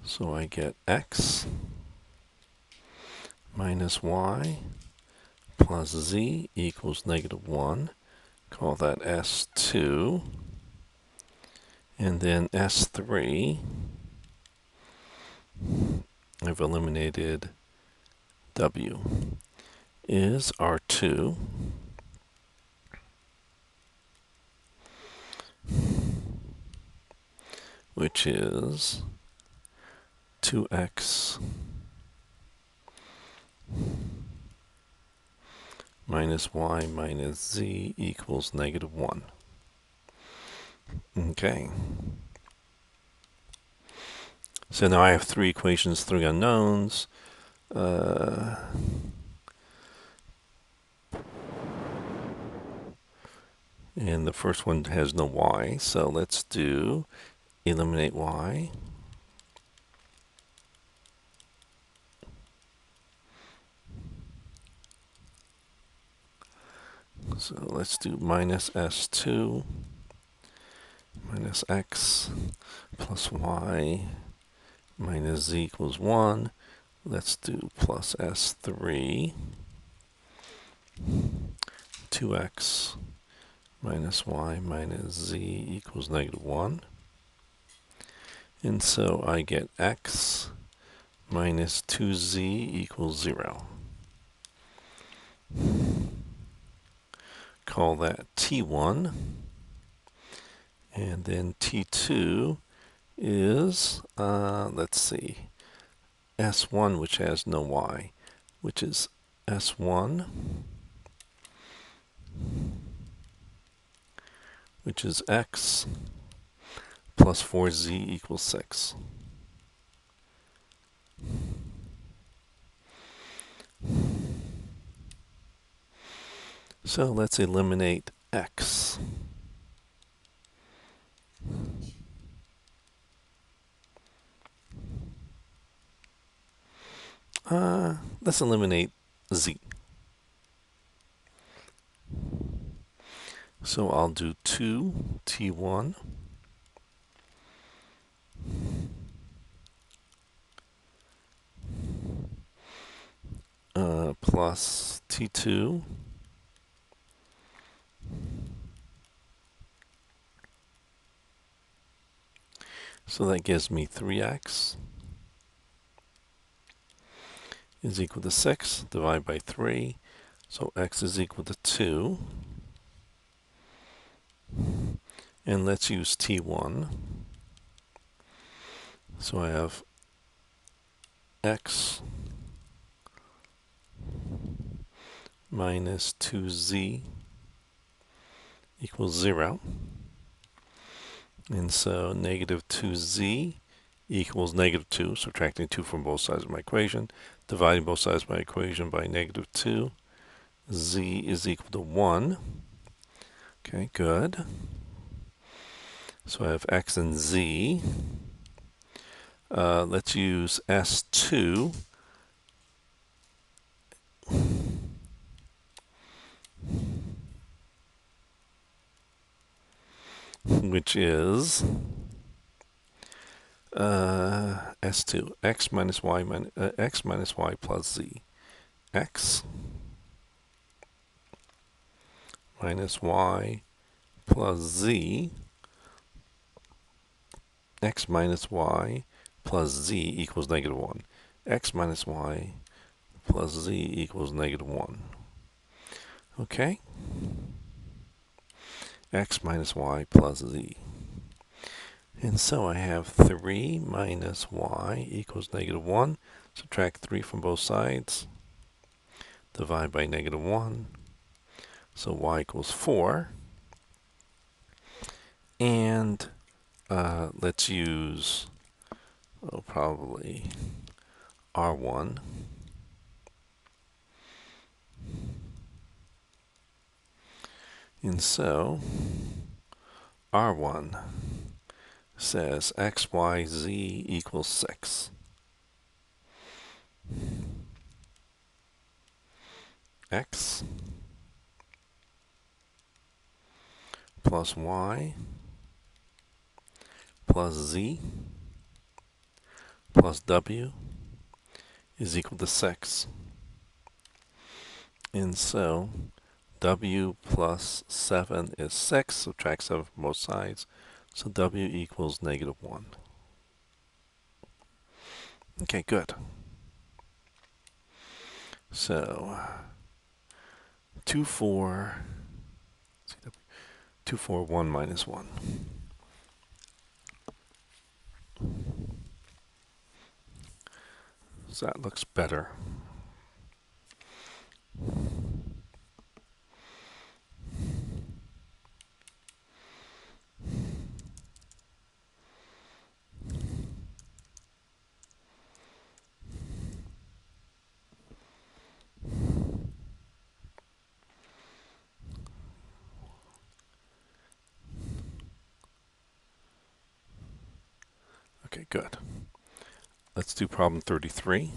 So I get x minus y plus z equals -1. Call that S2. And then S3. I've eliminated W, is R2, which is 2x minus y minus z equals -1. Okay. So now I have three equations, three unknowns. And the first one has no y, so let's do eliminate y. So let's do minus s2 minus x plus y minus z equals 1. Let's do plus s3, 2x minus y minus z equals -1. And so I get x minus 2z equals 0. Call that T1. And then T2 is, let's see, S1, which has no y, which is S1, which is x plus 4z equals 6. So let's eliminate x. Let's eliminate z. So I'll do 2t1 plus t2 so that gives me 3x is equal to 6, divide by 3, so x is equal to 2. And let's use t1. So I have x minus 2z equals 0. And so negative 2z equals -2, subtracting 2 from both sides of my equation, dividing both sides of my equation by -2. Z is equal to 1. Okay, good. So I have x and z. Let's use S2. Which is S2, x minus y plus z. X minus y plus z, x minus y plus z equals -1. X minus y plus z equals -1. Okay? X minus y plus z. And so I have 3 minus y equals -1. Subtract 3 from both sides. Divide by -1. So y equals 4. And let's use, probably R1. And so R1 says x, y, z equals 6. X plus y plus z plus w is equal to 6. And so w plus 7 is 6, subtract 7 from both sides, so w equals -1. Okay, good. So 2, 4, 2, 4, 1 minus 1. So that looks better. Okay, good. Let's do problem 33.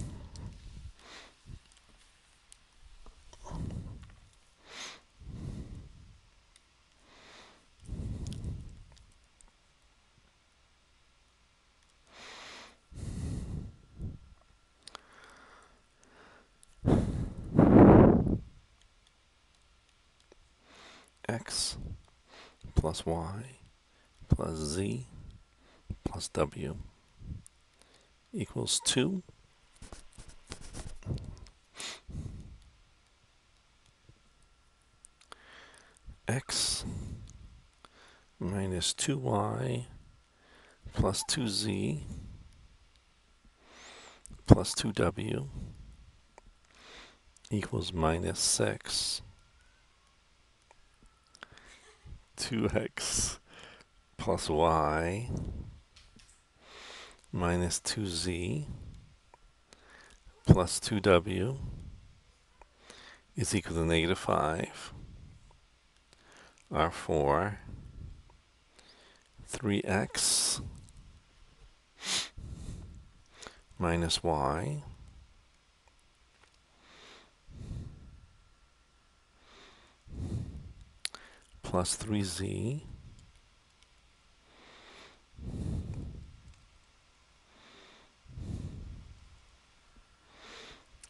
X plus Y plus Z plus W equals 2. X minus 2Y plus 2Z plus 2W equals minus 6. 2X plus Y minus 2Z plus 2W is equal to negative 5. R4, 3X minus Y plus 3Z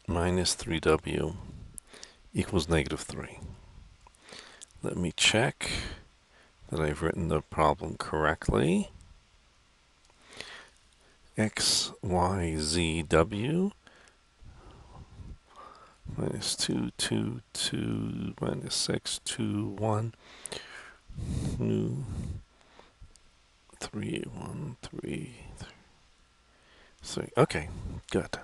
minus 3W equals negative 3. Let me check that I've written the problem correctly. X, Y, Z, W minus 2, 2, 2, minus 6, 2, 1, 3, 1, 3, 3. Okay, good.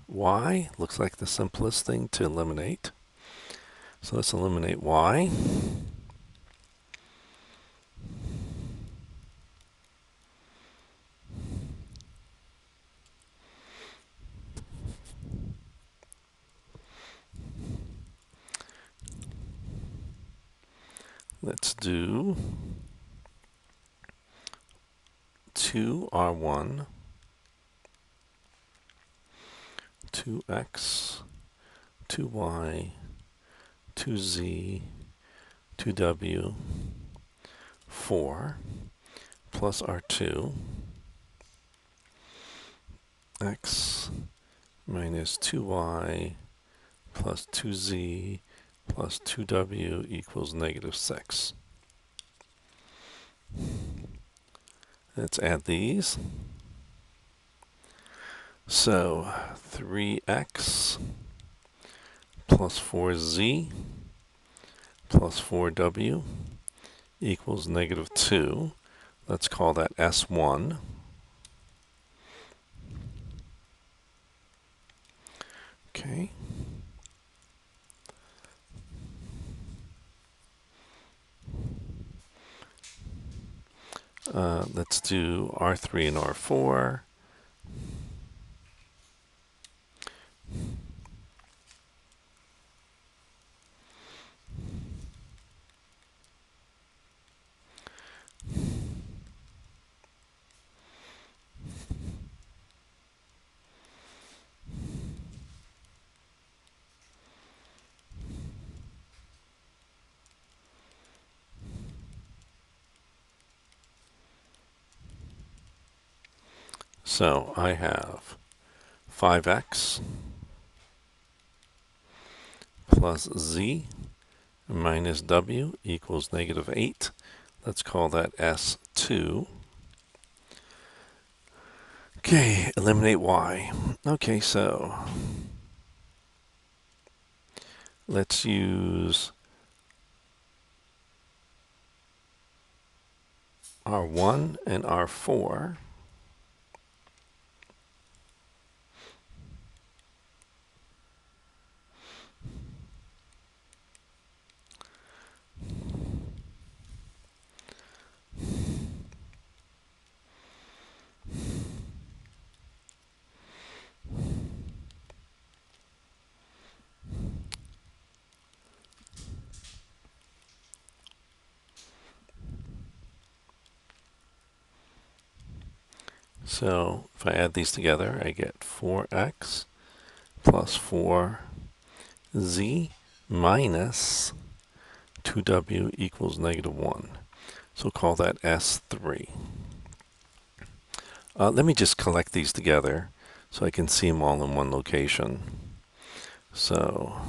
Y looks like the simplest thing to eliminate. So let's eliminate Y. Let's do 2R1, 2X, 2Y, 2Z, 2W, 4 plus R2, X minus 2Y plus 2Z plus 2W equals negative 6. Let's add these. So 3X plus 4Z plus 4W equals negative 2. Let's call that S1. Okay. Let's do R3 and R4. So I have 5X plus Z minus w equals negative 8. Let's call that S2. Okay, eliminate y. Okay, so let's use R1 and R4. So if I add these together, I get 4x plus 4z minus 2w equals negative 1. So call that S3. Let me just collect these together so I can see them all in one location. So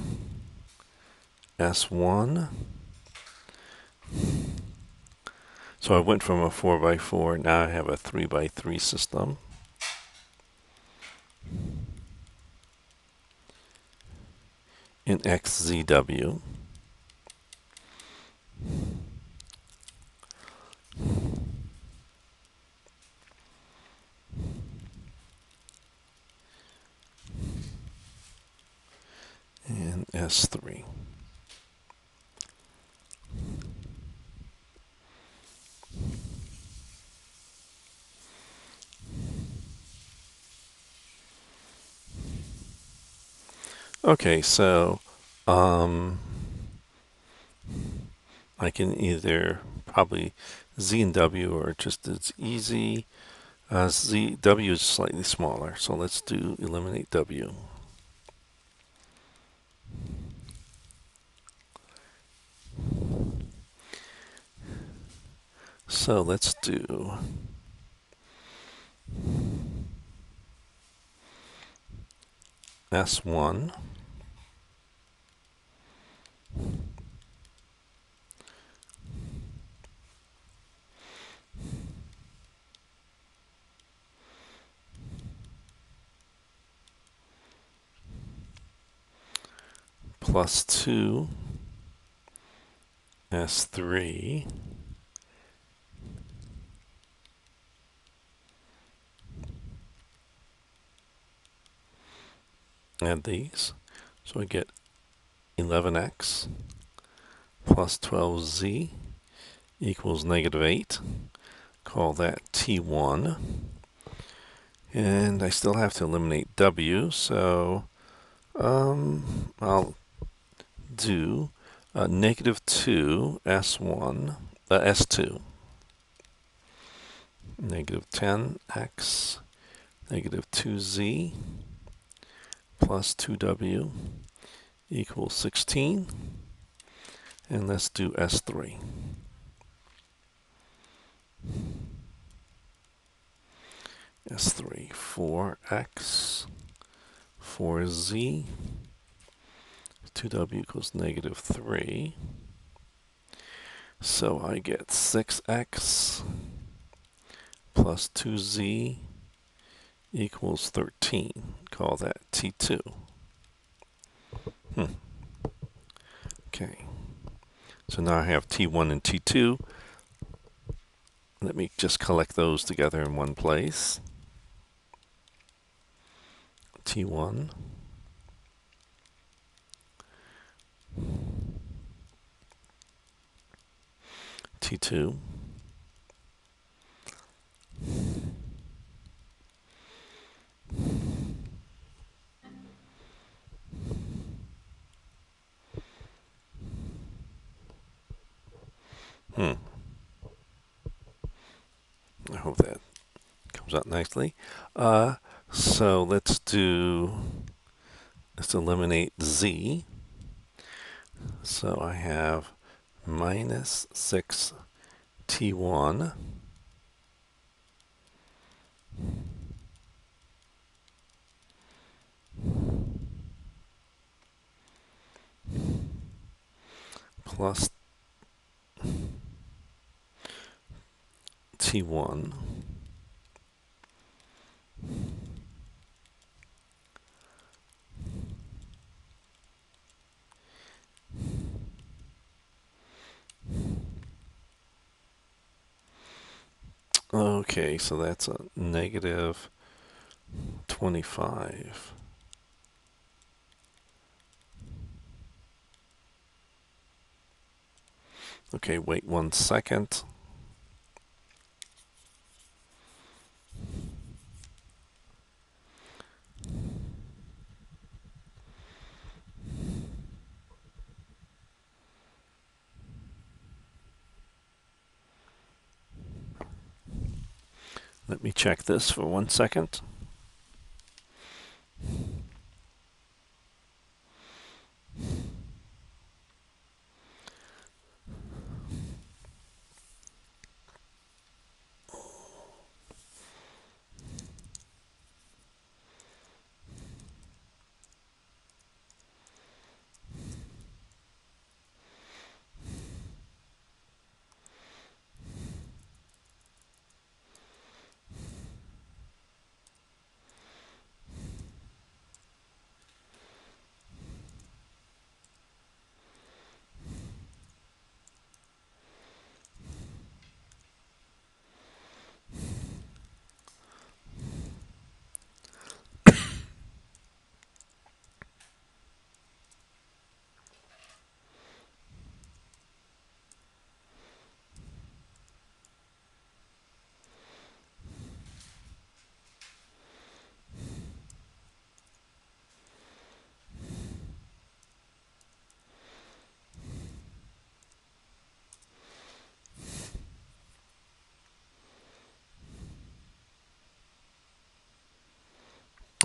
S1. So I went from a 4x4, now I have a 3x3 system. In XZW. And S3. Okay, so I can either probably Z and W are just as easy. W is slightly smaller, so let's do eliminate W. So let's do S1 plus 2 S3 add these. So I get 11x plus 12z equals negative 8. Call that T1. And I still have to eliminate W, so I'll do negative 2 S1, S2. Negative 10x, negative 2z plus 2w equals 16. And let's do S3. S3, 4x, 4z, 2w equals negative 3. So I get 6x plus 2z equals 13. Call that T2. Okay. So now I have T1 and T2. Let me just collect those together in one place. T1. T2. I hope that comes out nicely. So let's eliminate Z. So I have minus 6 T1 plus T1 Okay, so that's a negative 25. Okay, wait 1 second. Let me check this for 1 second.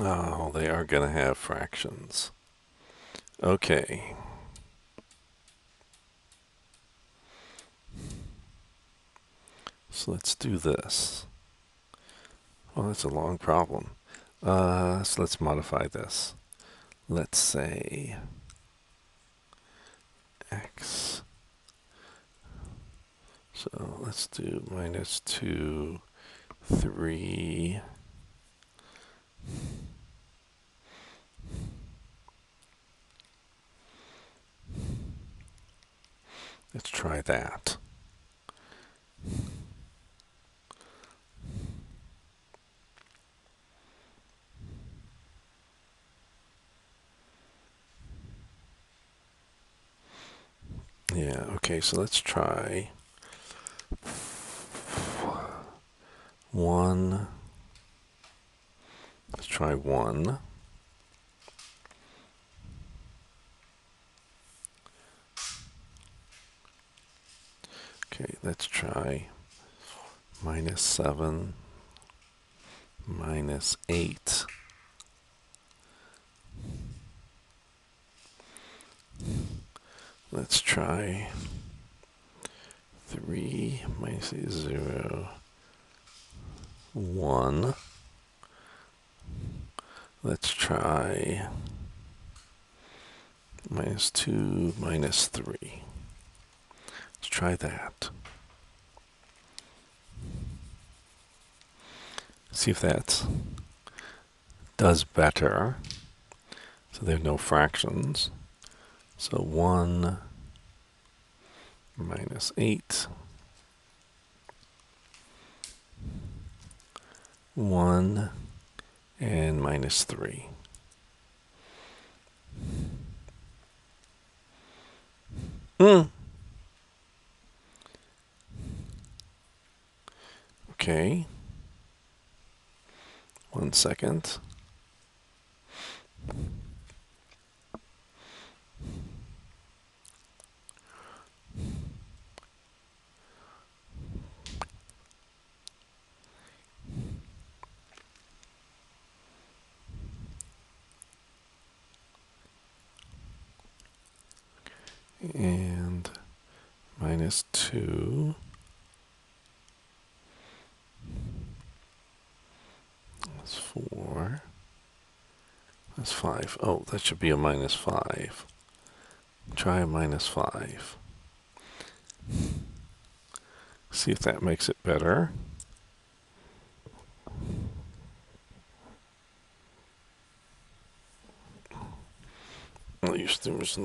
Oh, they are going to have fractions. Okay. So let's do this. Well, that's a long problem. So let's modify this. Let's say x. So let's do minus 2, 3. Let's try that. Yeah, okay, so let's try 1. Let's try 1. Okay, let's try minus 7, minus 8. Let's try 3, minus 0, 1. Let's try minus 2, minus 3. Let's try that. See if that does better. So there are no fractions. So 1 minus 8. 1 and minus 3. Okay. 1 second. And minus 2. That's 4. That's 5. Oh, that should be a minus 5. Try a minus 5. See if that makes it better. At least there was.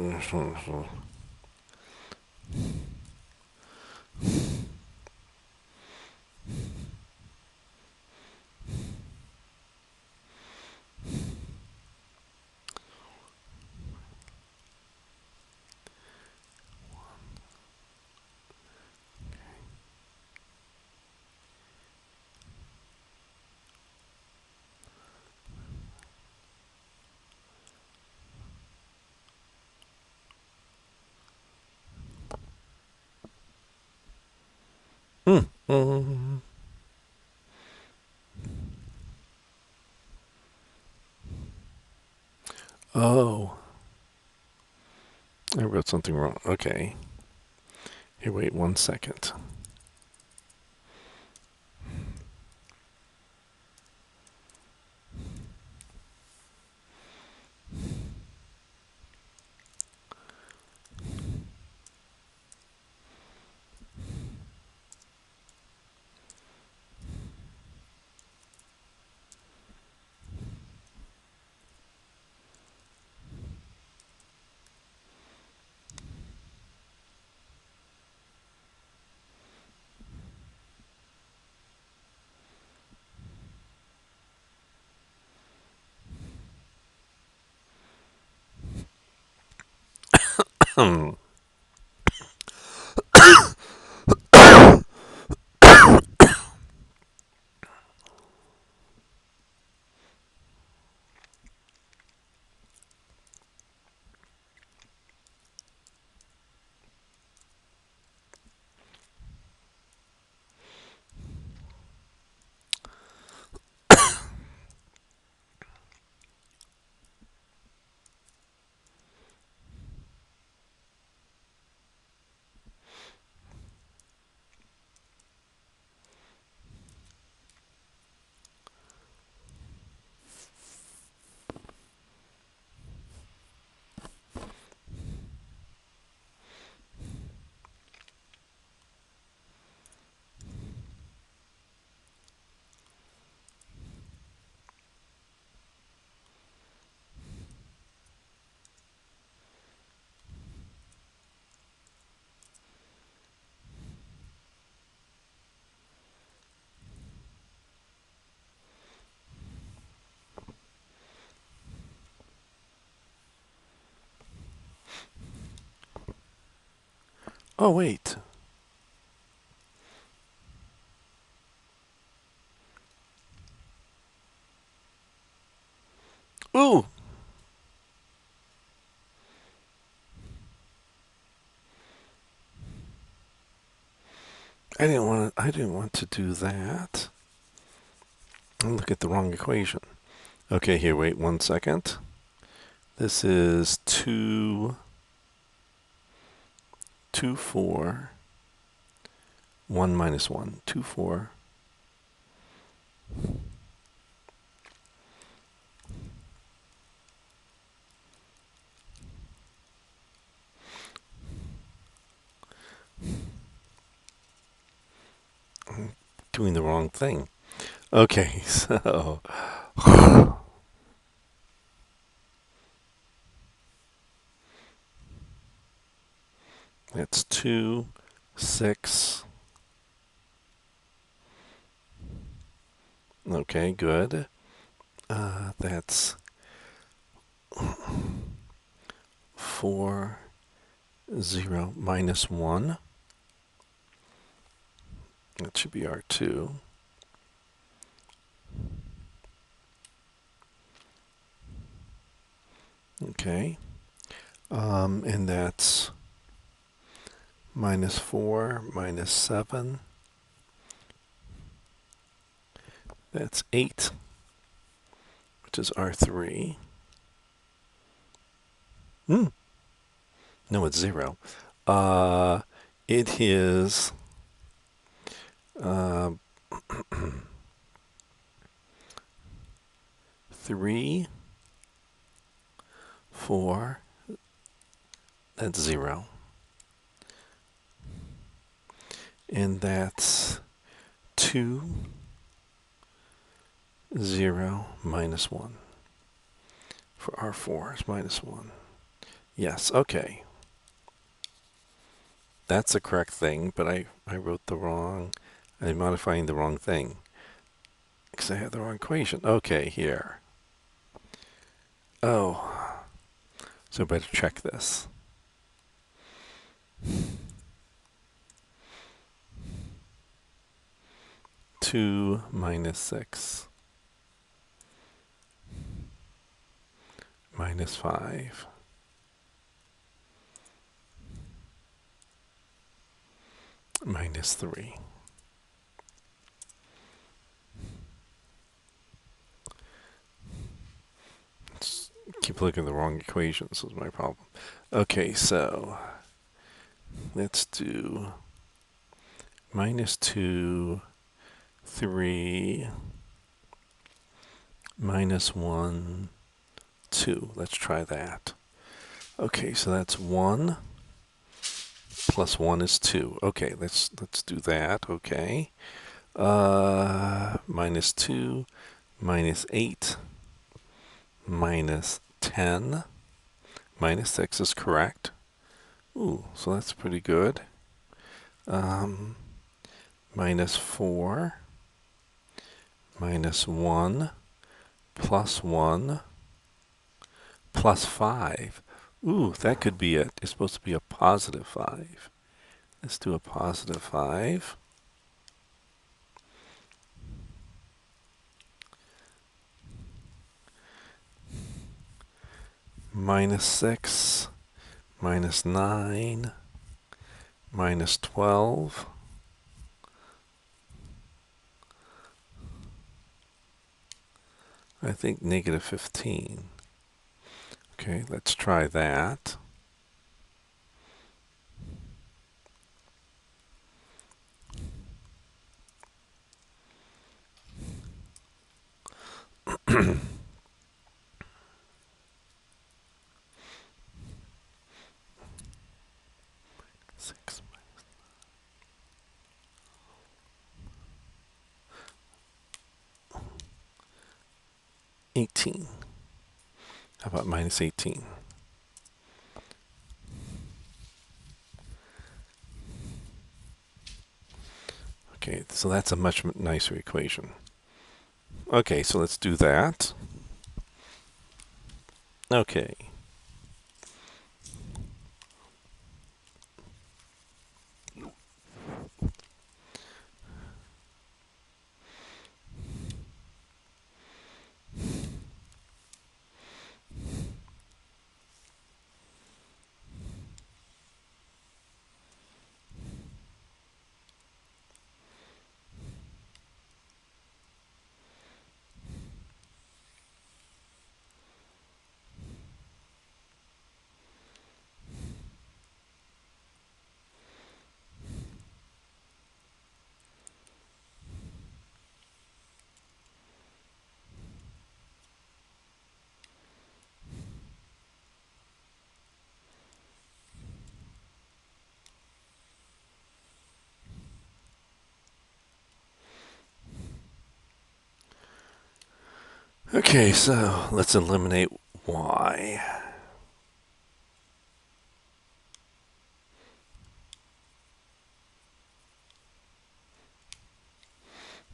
Oh, I wrote something wrong. Okay. Here, wait 1 second. Oh, wait. Ooh. I didn't want to do that. Look at the wrong equation. Okay, here, wait 1 second. This is 2, 4, 1 minus 1. 2, 4. I'm doing the wrong thing. Okay, so that's 2, 6. Okay, good. That's 4, 0, minus 1. That should be our 2. Okay. And that's minus 4, minus 7. That's 8, which is R3. No, it's 0. It is 3, 4. That's 0. and that's 2, 0, minus 1. For R4 is minus 1. Yes, okay. That's the correct thing, but I wrote the wrong, I'm modifying the wrong thing. Because I had the wrong equation. Okay, here. Oh, so I better check this. Two minus 6 minus 5 minus 3. Let's keep looking at the wrong equations is my problem. Okay, so let's do minus 2, 3, minus 1, 2. Let's try that. Okay, so that's 1 plus 1 is 2. Okay, let's do that. Okay. Minus 2, minus 8, minus 10, minus 6 is correct. Ooh, so that's pretty good. Minus 4, minus 1, plus 1, plus 5. Ooh, that could be it. It's supposed to be a positive 5. Let's do a positive 5. Minus 6, minus 9, minus 12, I think negative 15. Okay, let's try that. Six. 18. How about minus 18? Okay, so that's a much nicer equation. Okay, so let's do that. Okay. Okay, so let's eliminate y.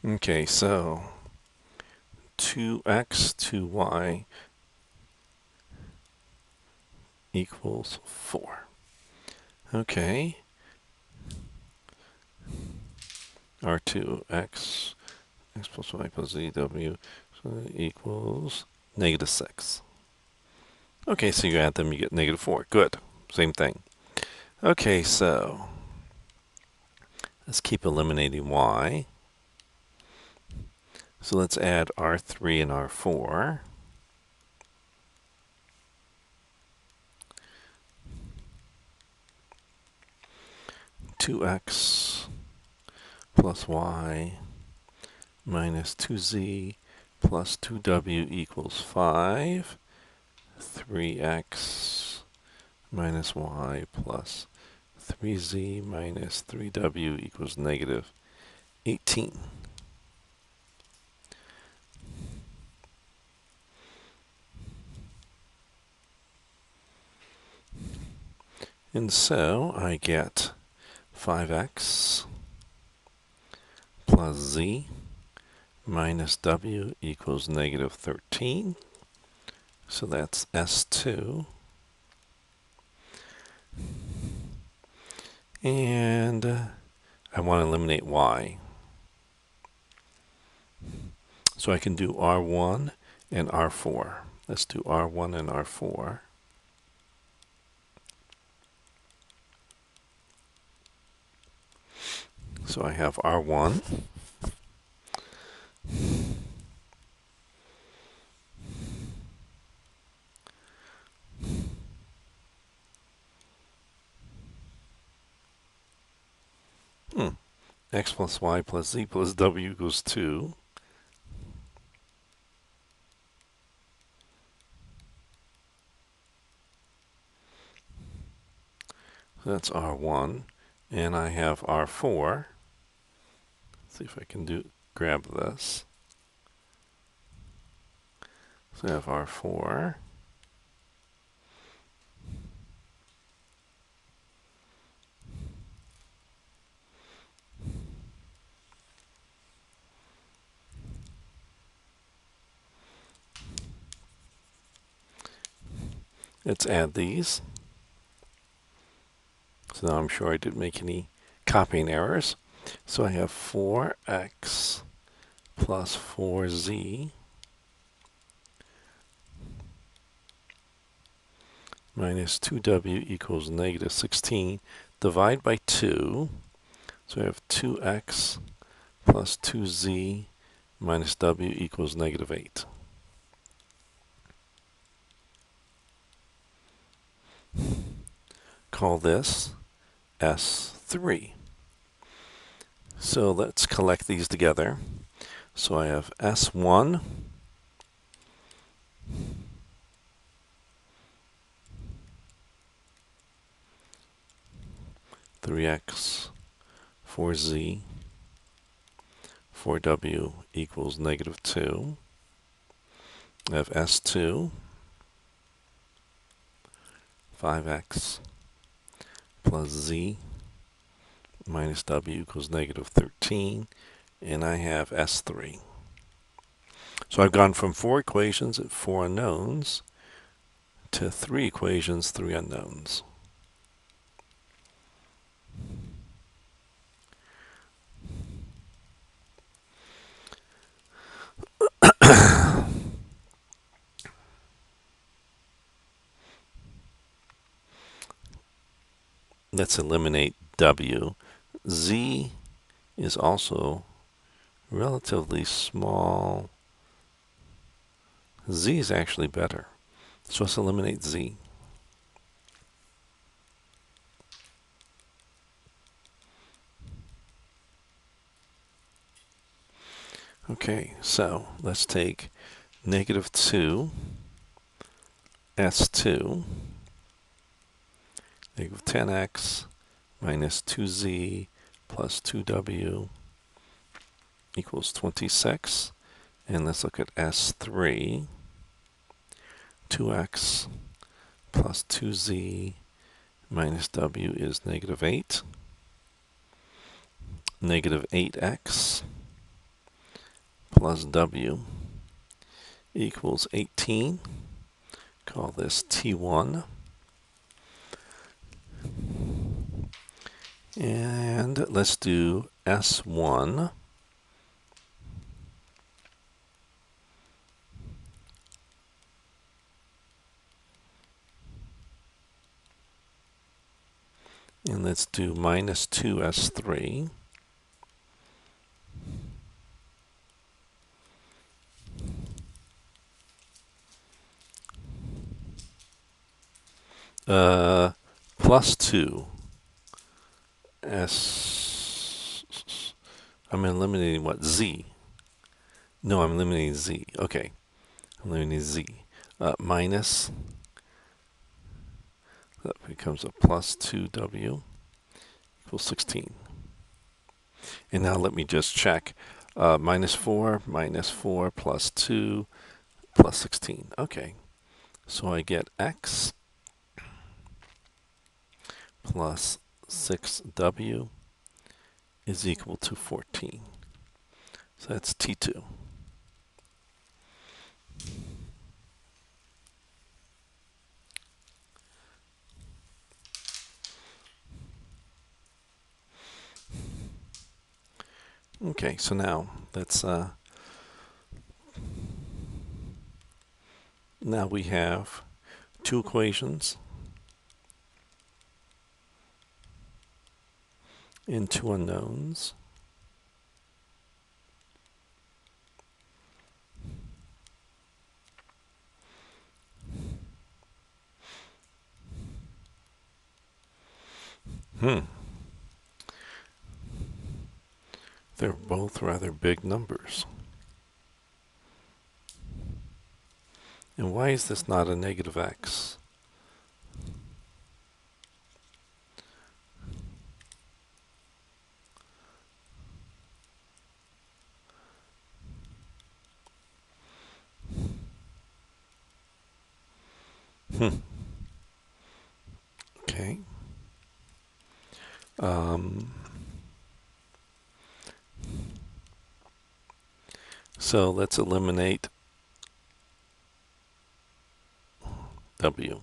Okay, so 2x, 2y equals 4. Okay. R2x, x plus y plus zw so equals negative 6. Okay, so you add them, you get negative 4. Good. Same thing. Okay, so let's keep eliminating y. So let's add R3 and R4. Two x plus y minus 2z plus 2w equals 5. 3x minus y plus 3z minus 3w equals negative 18. And so I get 5x plus z minus w equals negative 13. So that's S2. And I want to eliminate y. So I can do R1 and R4. Let's do R1 and R4. So I have R1. X plus y plus z plus w equals 2. So that's R1. And I have R4. Let's see if I can grab this. So I have R4. Let's add these. So now I'm sure I didn't make any copying errors. So I have 4x plus 4z minus 2w equals negative 16. Divide by 2. So I have 2x plus 2z minus w equals negative 8. Call this S3. So let's collect these together. So I have S1 3x 4z 4w equals negative 2. I have S2 5x plus z minus w equals negative 13, and I have S3. So I've gone from 4 equations at 4 unknowns to 3 equations, 3 unknowns. Let's eliminate w. Z is also relatively small. Z is actually better. So let's eliminate z. Okay, so let's take negative 2 S2 negative 10x minus 2z plus 2w equals 26. And let's look at S3. 2x plus 2z minus w is negative 8. Negative 8x plus w equals 18. Call this T1. And let's do S1. And let's do minus 2S3. Plus 2 S. I'm eliminating what? Z. No, I'm eliminating Z. Okay. I'm eliminating Z. Minus. That becomes a plus 2W equals 16. And now let me just check. Minus 4 plus 2 plus 16. Okay. So I get x plus 6w is equal to 14. So that's T2. Okay, so now let's now we have two equations and two unknowns. They're both rather big numbers. And why is this not a negative x? Okay. So let's eliminate w.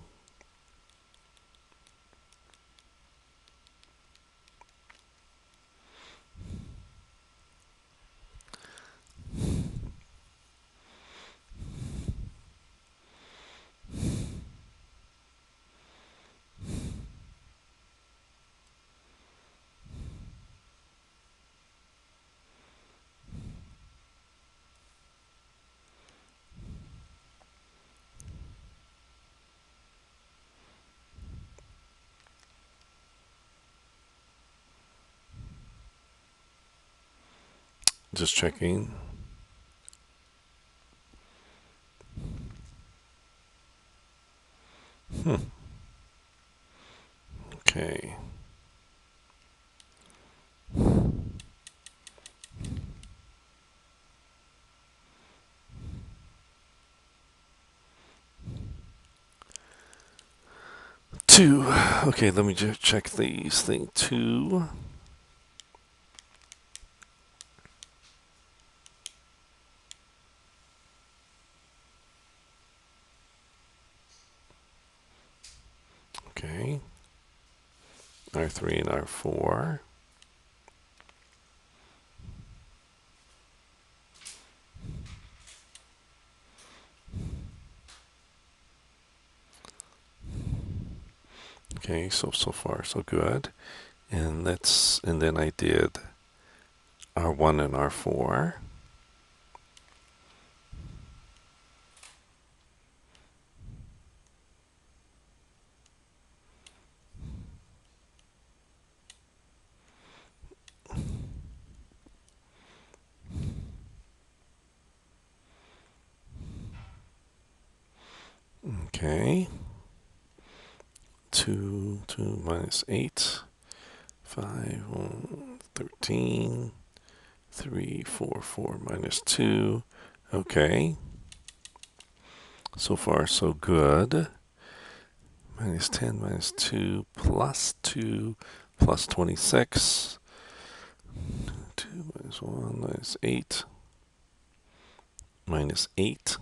Just checking. Okay. Two. Okay, let me just check these things. 2. Okay. R3 and R4. Okay, so far so good. And then I did R1 and R4. Okay. 2 minus 8. 5, 13. 3, 4, 4 minus 2. Okay. So far so good. Minus 10 minus 2 plus 2 plus 26. 2 minus 1 minus 8. Minus 8.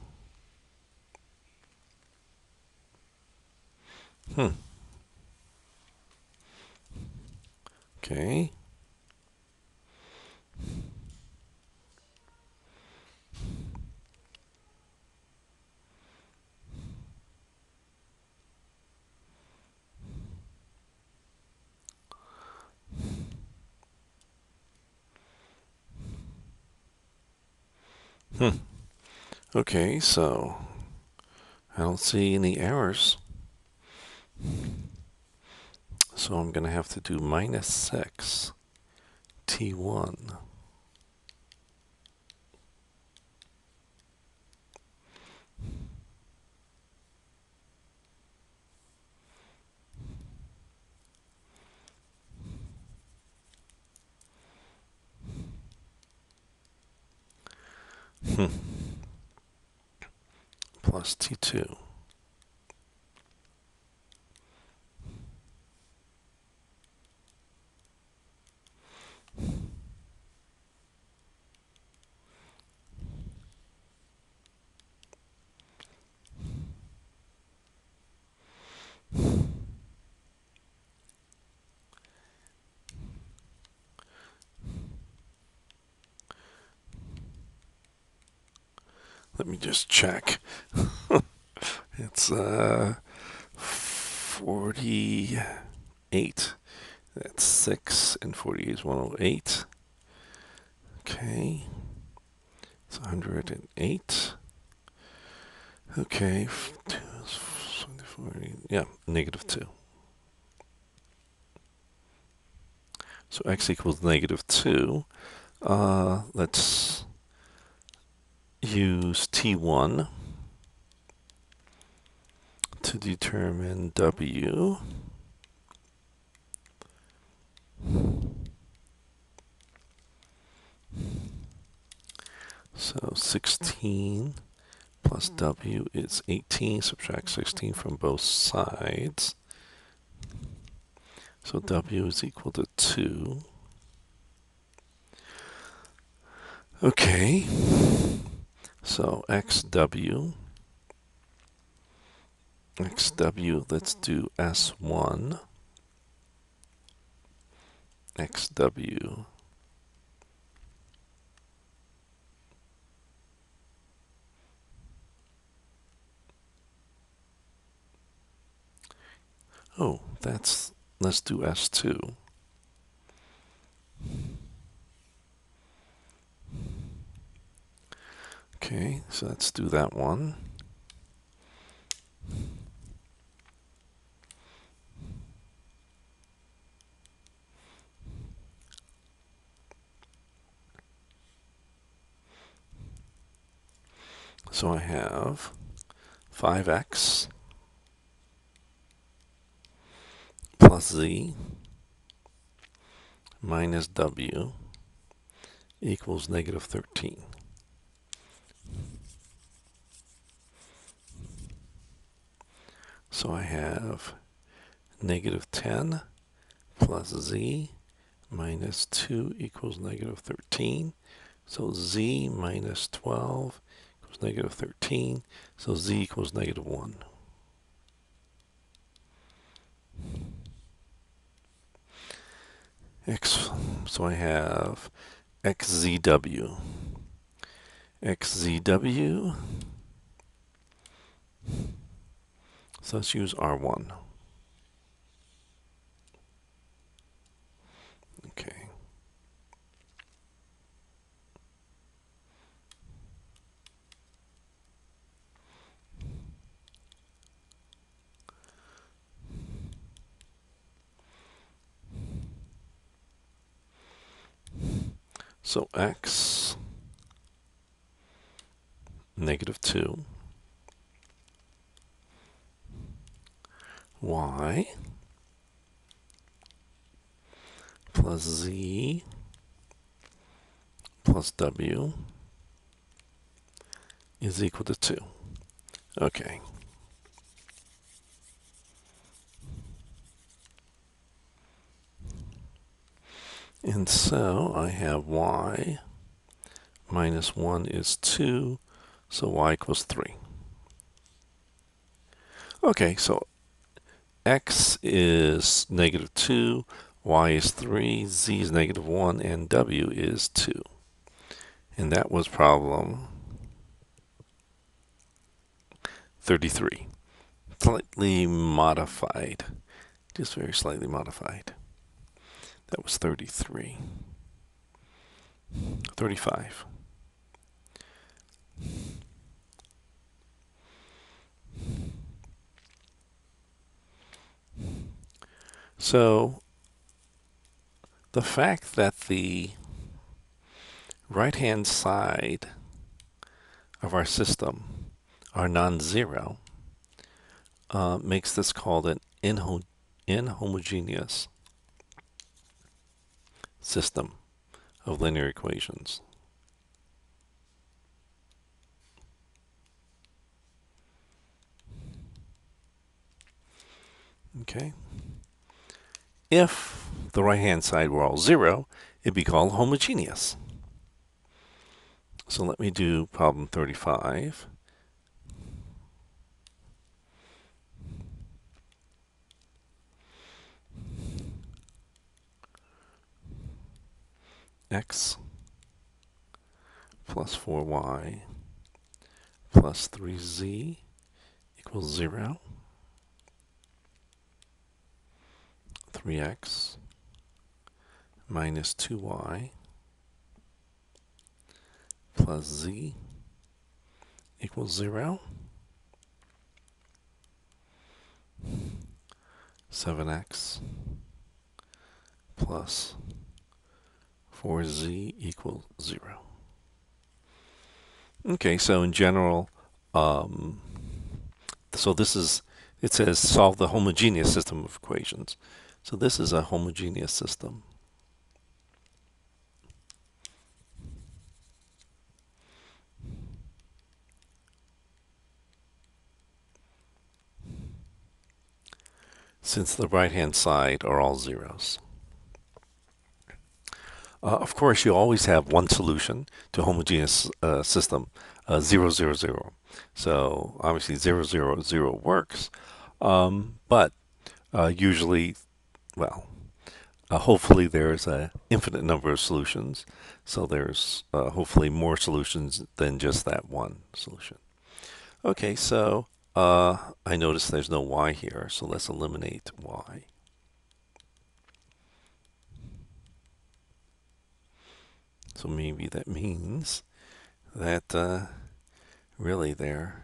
Okay. Okay, so I don't see any errors. So I'm going to have to do minus 6 T1. plus T2. Let me just check. It's 48. That's 6 and 48 is 108. Okay. It's 108. Okay. Yeah, negative 2. So x equals negative 2. Let's use T1 to determine W. So 16 plus W is 18. Subtract 16 from both sides. So W is equal to 2. Okay. So XW, let's do S1. XW. Oh, let's do S2. Okay, so let's do that one. So I have 5x plus z minus w equals negative 13. So I have negative 10 plus z minus 2 equals negative 13. So z minus 12 equals negative 13. So z equals negative 1. So I have xzw. xzw. So let's use R1. Okay. So x, negative 2, y plus z plus w is equal to 2. Okay. And so I have y minus 1 is 2, so y equals 3. Okay, so x is negative 2, y is 3, z is negative 1, and w is 2. And that was problem 33. Slightly modified. Just very slightly modified. That was 33. 35. So the fact that the right-hand side of our system are non-zero makes this called an inhomogeneous system of linear equations. Okay. If the right-hand side were all 0, it'd be called homogeneous. So let me do problem 35. X plus 4y plus 3z equals 0. 3x minus 2y plus z equals 0. 7x plus 4z equals 0. Okay, so in general, so this is, it says solve the homogeneous system of equations. So this is a homogeneous system. Since the right-hand side are all zeros. Of course, you always have one solution to a homogeneous system, 0, 0, 0. So obviously 0, 0, 0 works, but usually, well, hopefully there's an infinite number of solutions. So there's hopefully more solutions than just that one solution. Okay, so I notice there's no y here, so let's eliminate y. So maybe that means that really there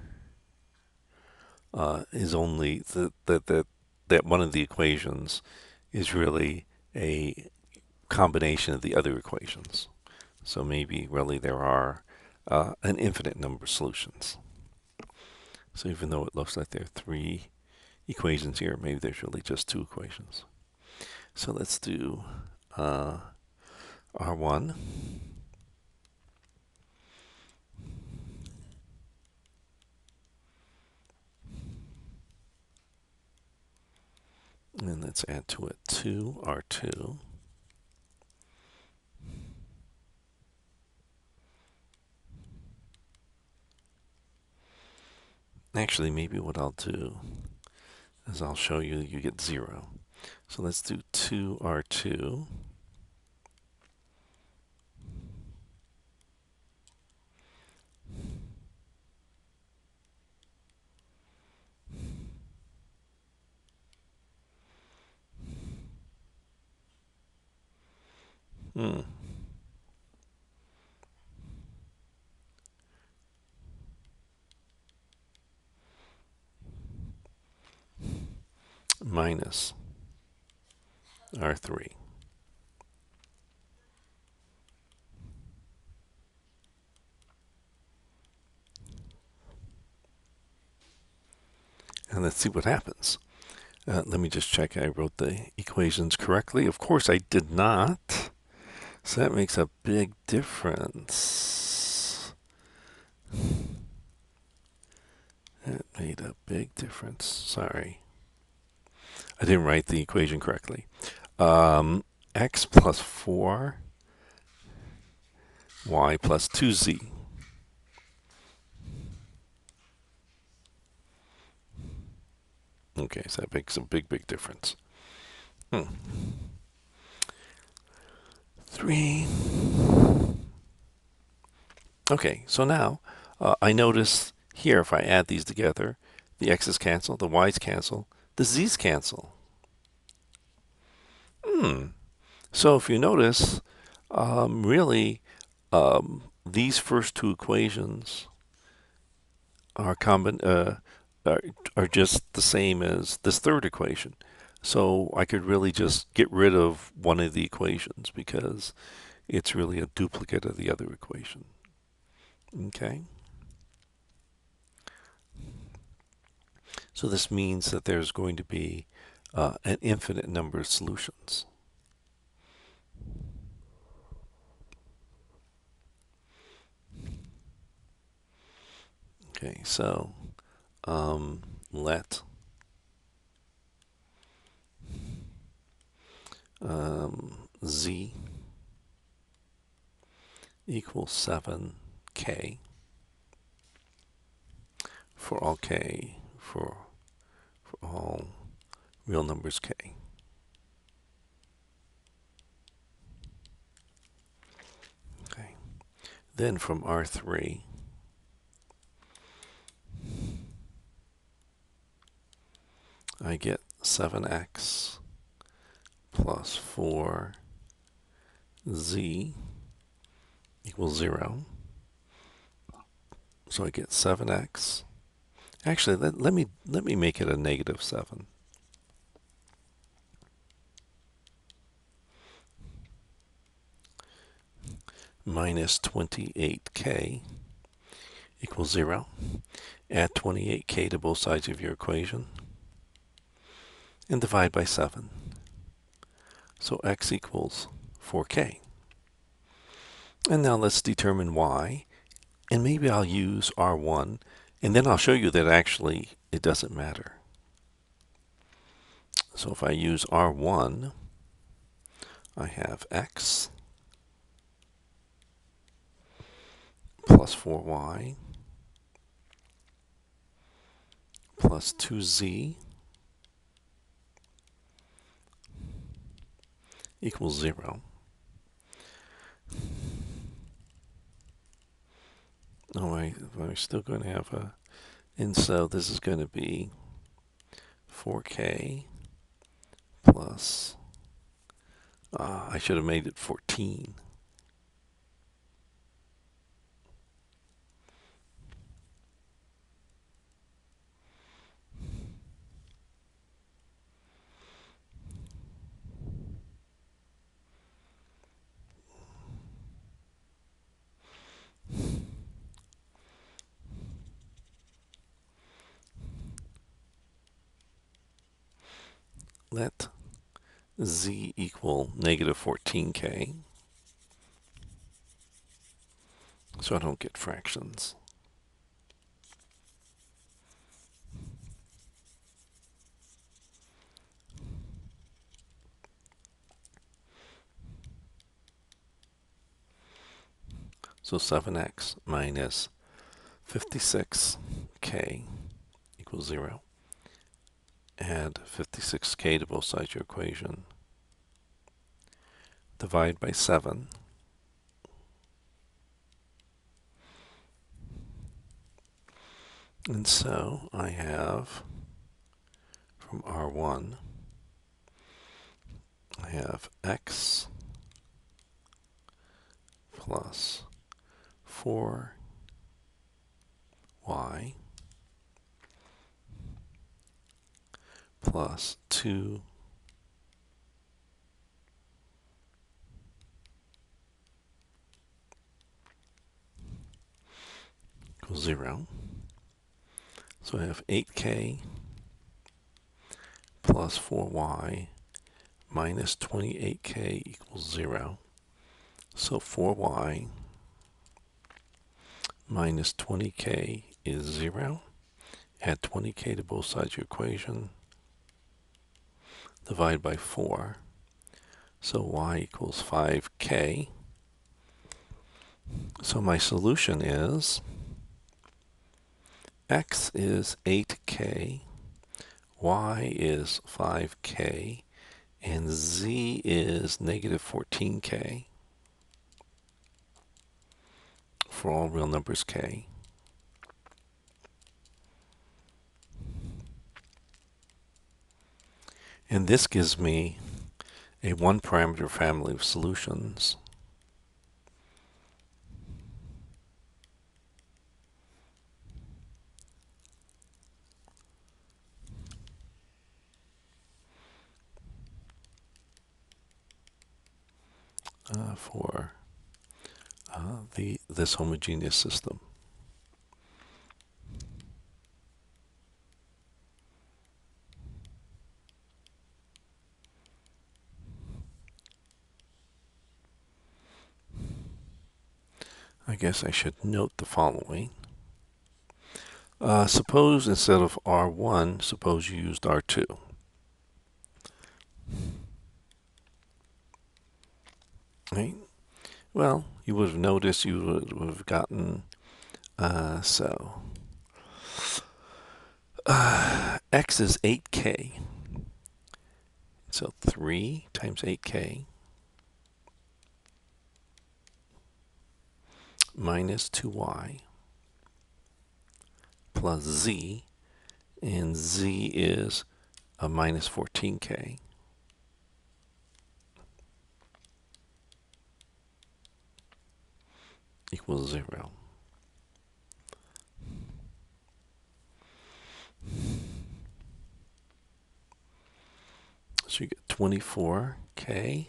is only that one of the equations is really a combination of the other equations. So maybe really there are an infinite number of solutions. So even though it looks like there are 3 equations here, maybe there's really just 2 equations. So let's do R1. And let's add to it 2R2. Actually, maybe what I'll do is I'll show you get 0. So let's do 2R2. Minus R3. And let's see what happens. Let me just check I wrote the equations correctly. Of course I did not. So that makes a big difference. That made a big difference. Sorry. I didn't write the equation correctly. X plus 4, y plus 2z. Okay, so that makes a big, big difference. 3. Okay, so now I notice here if I add these together, the x's cancel, the y's cancel, the z's cancel. So if you notice, really, these first 2 equations are are just the same as this third equation. So I could really just get rid of one of the equations because it's really a duplicate of the other equation. Okay? So this means that there's going to be an infinite number of solutions. Okay, so let z equals 7k for all k, for all real numbers k. Okay. Then from R3, I get 7x plus 4z equals 0. So I get 7x. Actually, let me make it a negative 7. Minus 28k equals 0. Add 28k to both sides of your equation and divide by 7. So x equals 4k. And now let's determine y. And maybe I'll use R1, and then I'll show you that actually it doesn't matter. So if I use R1, I have x plus 4y plus 2z equals 0. Oh, I'm still going to have a, and so this is going to be 4k plus, I should have made it 14. Let z equal negative 14k, so I don't get fractions. So 7x minus 56k equals 0. Add 56k to both sides of your equation. Divide by 7. And so I have, from R1, I have x plus 4y plus 2 equals 0. So I have 8k plus 4y minus 28k equals 0. So 4y minus 20k is 0. Add 20k to both sides of your equation. Divide by 4. So y equals 5k. So my solution is x is 8k, y is 5k, and z is negative 14k for all real numbers k. And this gives me a one-parameter family of solutions. For this homogeneous system. I guess I should note the following. Suppose instead of R1, suppose you used R2. right? Well, you would have noticed you would have gotten, so x is 8k. So 3 times 8k minus 2y plus z, and z is a minus 14k equals 0. So you get 24k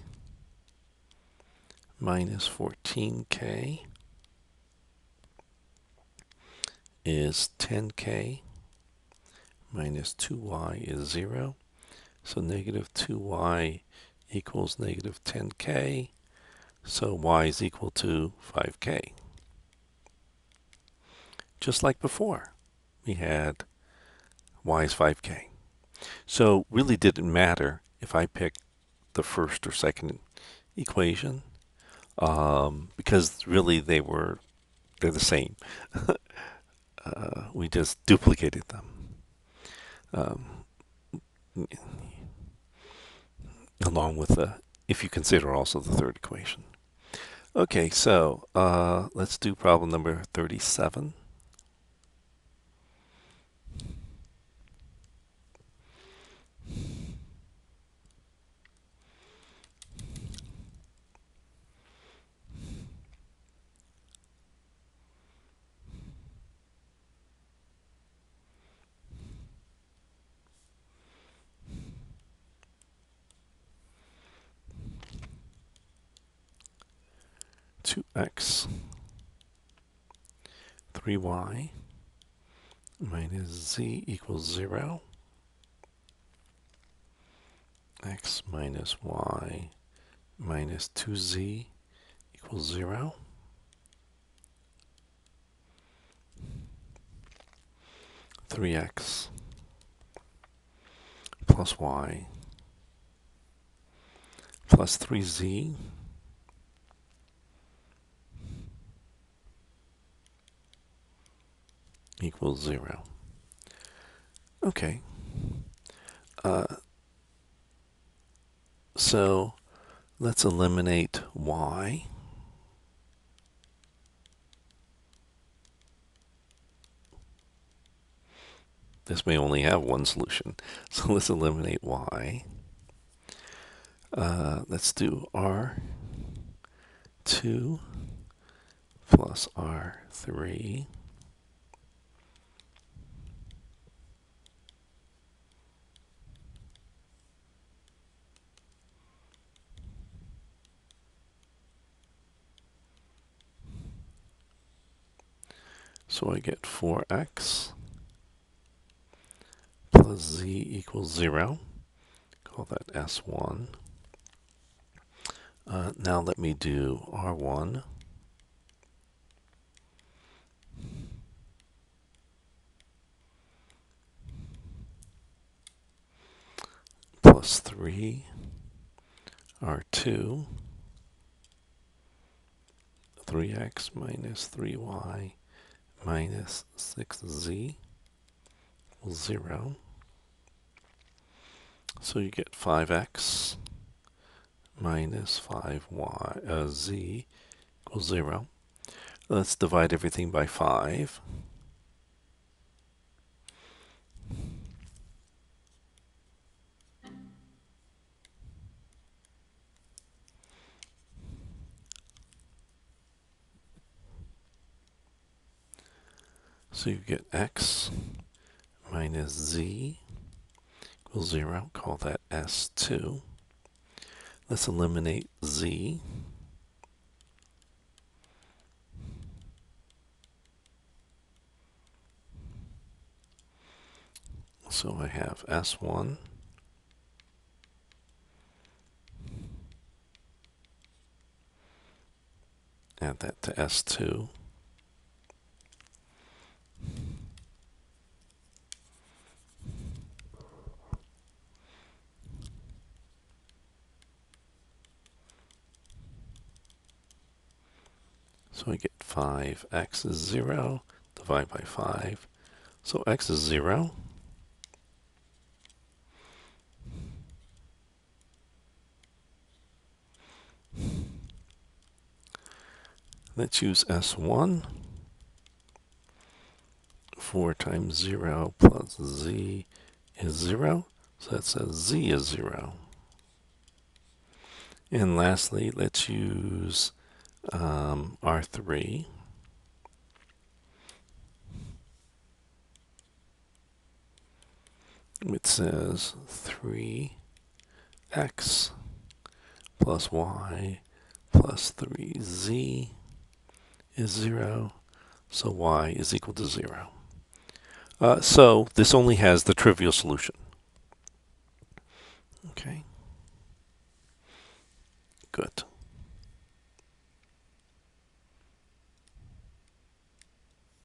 minus 14k is 10k minus 2y is 0. So negative 2y equals negative 10k. So y is equal to 5k. Just like before, we had y is 5k. So really didn't matter if I picked the first or second equation, because really they're the same. We just duplicated them. Um, Along with if you consider also the third equation. Okay, so let's do problem number 37. Two x 3y minus z equals 0. X minus y minus 2z equals 0. 3x plus y plus 3z equals 0. Okay. So let's eliminate y. This may only have one solution. So let's eliminate y. Let's do R2 plus R3 so I get 4x plus z equals 0. Call that S1. Now let me do R1 plus 3 R2 3x minus 3y minus 6z equals 0. So you get 5x minus 5y z equals 0. Let's divide everything by 5. So you get x minus z equals 0. Call that S2. Let's eliminate z. So I have S1 add that to S2. So I get 5x is 0, divide by 5. So x is 0. Let's use S1. 4 times 0 plus z is 0. So that says z is 0. And lastly, let's use R3. It says 3x plus y plus 3z is 0. So y is equal to 0. So this only has the trivial solution. Okay. Good.